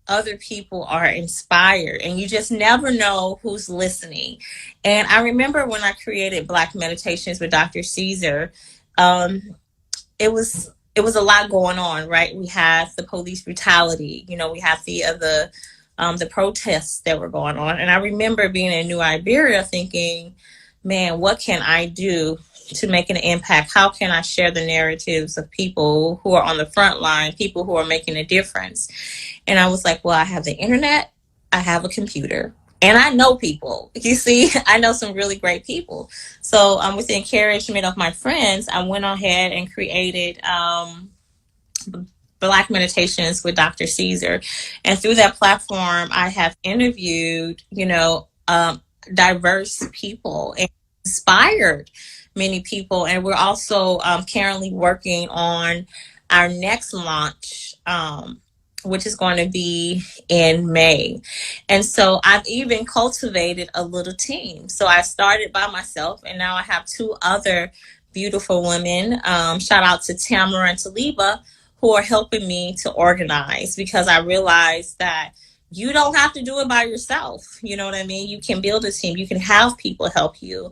other people are inspired, and you just never know who's listening. And I remember when I created Black Meditations with Dr. Caesar, um, it was a lot going on, right? We had the police brutality, you know, we have the the protests that were going on. And I remember being in New Iberia thinking, man, what can I do to make an impact? How can I share the narratives of people who are on the front line, people who are making a difference? And I was like, well, I have the internet, I have a computer, and I know people. You see, I know some really great people. So with the encouragement of my friends, I went ahead and created Black Meditations with Dr. Caesar. And through that platform, I have interviewed, diverse people and inspired many people. And we're also currently working on our next launch, which is going to be in May. And so I've even cultivated a little team. So I started by myself, and now I have two other beautiful women. Shout out to Tamara and Taliba, who are helping me to organize, because I realized that you don't have to do it by yourself. You know what I mean? You can build a team, you can have people help you.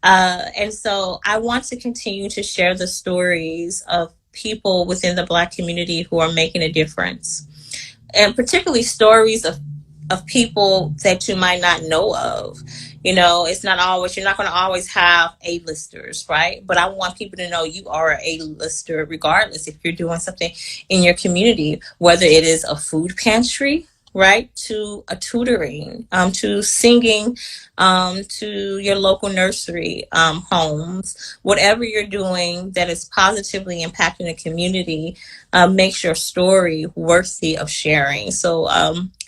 And so I want to continue to share the stories of people within the Black community who are making a difference, and particularly stories of people that you might not know of. You know, it's not always, you're not going to always have A-listers, right? But I want people to know you are an A-lister regardless if you're doing something in your community, whether it is a food pantry, right, to a tutoring, to singing, to your local nursery homes. Whatever you're doing that is positively impacting the community makes your story worthy of sharing. So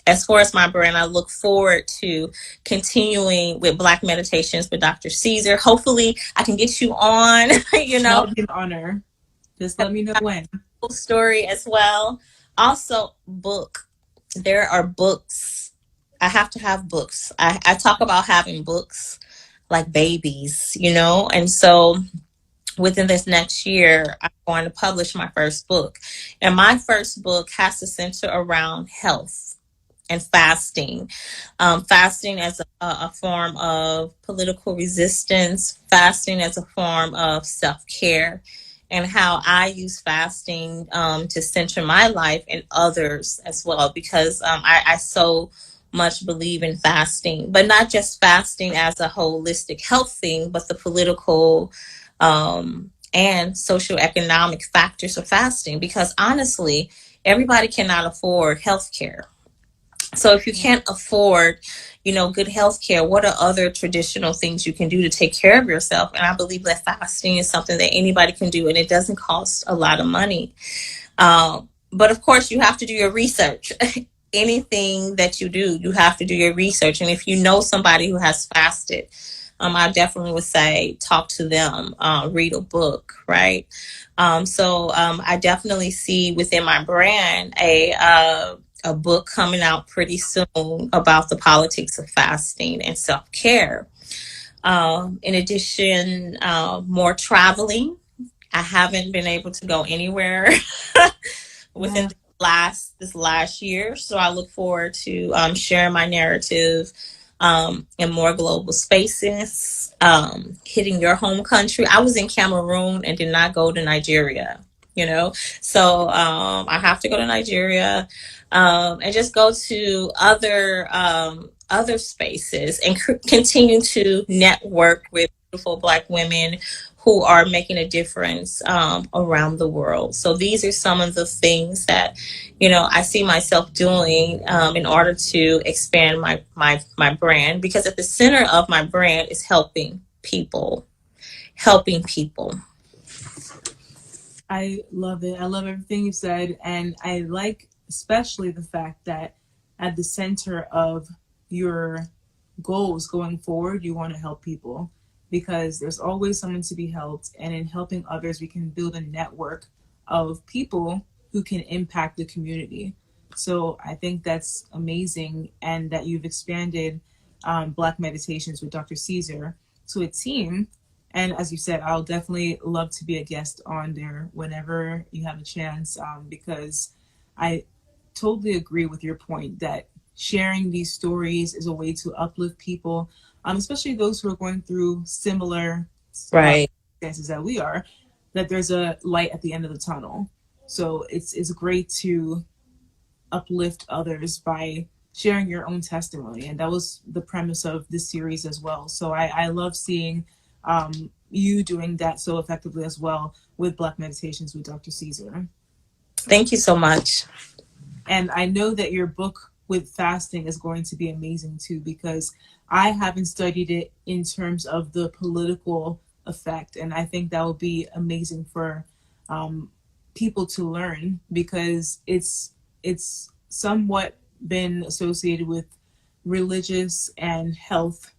as far as my brand, I look forward to continuing with Black Meditations with Dr. Caesar. Hopefully I can get you on, That would be an honor. Just let me know when. story as well. Also, book. There are books. I have to have books. I talk about having books like babies, and so within this next year, I'm going to publish my first book. And my first book has to center around health and fasting. Fasting as a form of political resistance, fasting as a form of self care, and how I use fasting to center my life and others as well, because I so much believe in fasting, but not just fasting as a holistic health thing, but the political and social economic factors of fasting, because honestly, everybody cannot afford health care. So if you can't afford, good health care, what are other traditional things you can do to take care of yourself? And I believe that fasting is something that anybody can do, and it doesn't cost a lot of money. But of course, you have to do your research. Anything that you do, you have to do your research. And if you know somebody who has fasted, I definitely would say talk to them, read a book, right? So I definitely see within my brand a book coming out pretty soon about the politics of fasting and self-care. In addition, more traveling. I haven't been able to go anywhere within this last year, so I look forward to sharing my narrative in more global spaces, hitting your home country. I was in Cameroon and did not go to Nigeria, so I have to go to Nigeria, and just go to other spaces and continue to network with beautiful Black women who are making a difference around the world. So these are some of the things that, I see myself doing in order to expand my brand, because at the center of my brand is helping people, helping people. I love it. I love everything you said. And I like especially the fact that at the center of your goals going forward, you want to help people, because there's always someone to be helped. And in helping others, we can build a network of people who can impact the community. So I think that's amazing. And that you've expanded Black Meditations with Dr. Caesar to a team. And as you said, I'll definitely love to be a guest on there whenever you have a chance, because I totally agree with your point that sharing these stories is a way to uplift people, especially those who are going through similar Right. circumstances that we are, that there's a light at the end of the tunnel. So it's great to uplift others by sharing your own testimony. And that was the premise of this series as well. So I love seeing you doing that so effectively as well with Black Meditations with Dr. Caesar. Thank you so much. And I know that your book with fasting is going to be amazing too, because I haven't studied it in terms of the political effect. And I think that will be amazing for people to learn, because it's somewhat been associated with religious and health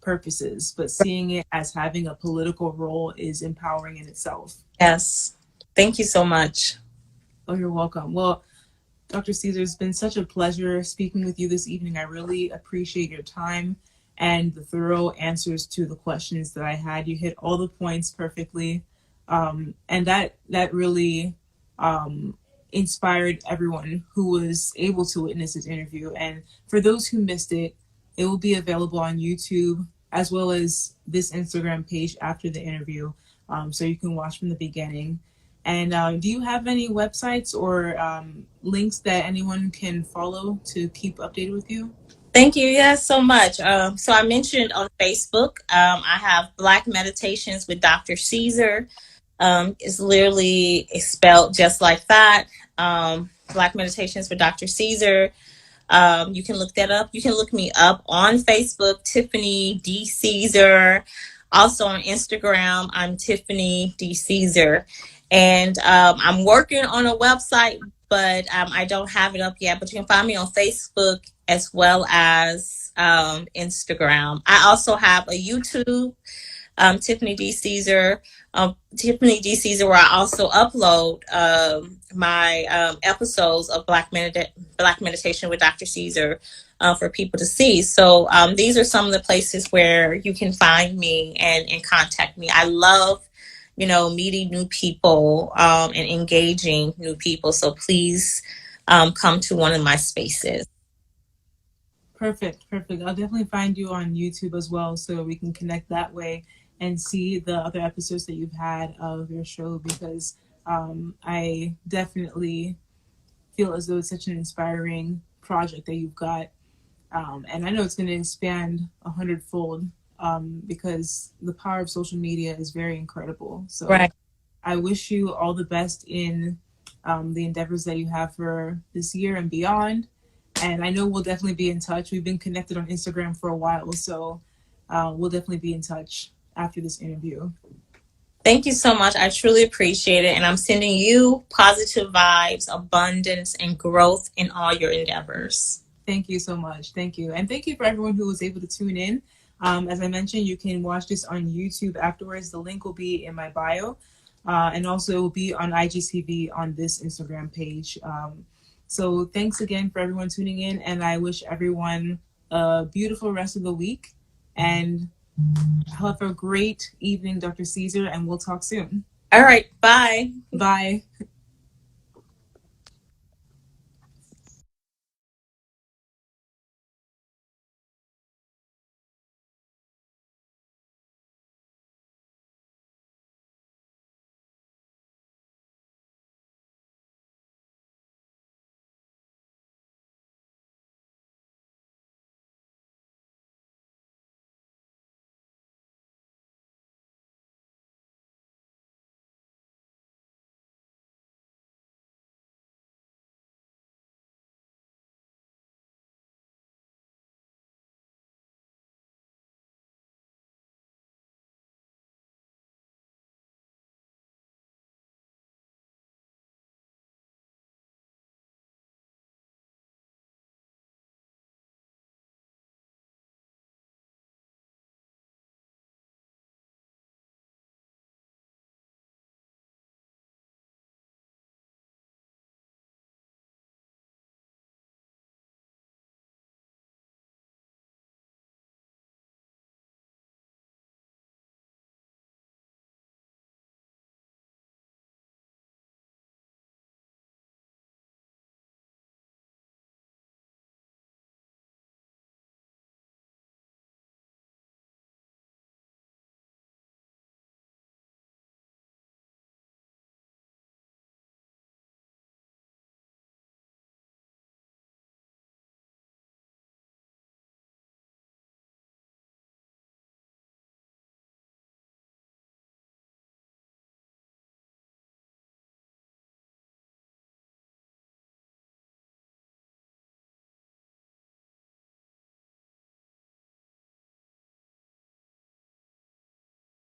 purposes, but seeing it as having a political role is empowering in itself. Yes. Thank you so much. Oh, you're welcome. Well, Dr. Caesar, it's been such a pleasure speaking with you this evening. I really appreciate your time and the thorough answers to the questions that I had. You hit all the points perfectly, and that really inspired everyone who was able to witness this interview. And for those who missed it, it will be available on YouTube as well as this Instagram page after the interview, so you can watch from the beginning. And do you have any websites or links that anyone can follow to keep updated with you? Thank you. Yes, so much. So I mentioned on Facebook, I have Black Meditations with Dr. Caesar. It's literally spelled just like that. Black Meditations with Dr. Caesar. You can look that up. You can look me up on Facebook, Tiffany D. Caesar. Also on Instagram, I'm Tiffany D. Caesar. And I'm working on a website, but I don't have it up yet. But you can find me on Facebook as well as Instagram. I also have a YouTube, Tiffany D. Caesar. Tiffany D. Caesar, where I also upload my episodes of Black Meditation with Dr. Caesar for people to see. So these are some of the places where you can find me and contact me. I love, meeting new people and engaging new people. So please come to one of my spaces. Perfect. I'll definitely find you on YouTube as well, so we can connect that way and see the other episodes that you've had of your show, because I definitely feel as though it's such an inspiring project that you've got. And I know it's going to expand 100-fold, because the power of social media is very incredible. So Right. I wish you all the best in the endeavors that you have for this year and beyond. And I know we'll definitely be in touch. We've been connected on Instagram for a while, so we'll definitely be in touch after this interview. Thank you so much. I truly appreciate it. And I'm sending you positive vibes, abundance, and growth in all your endeavors. Thank you so much. Thank you. And thank you for everyone who was able to tune in. As I mentioned, you can watch this on YouTube afterwards. The link will be in my bio. And also it will be on IGTV on this Instagram page. So thanks again for everyone tuning in. And I wish everyone a beautiful rest of the week. And have a great evening, Dr. Caesar. And we'll talk soon. All right. Bye. Bye.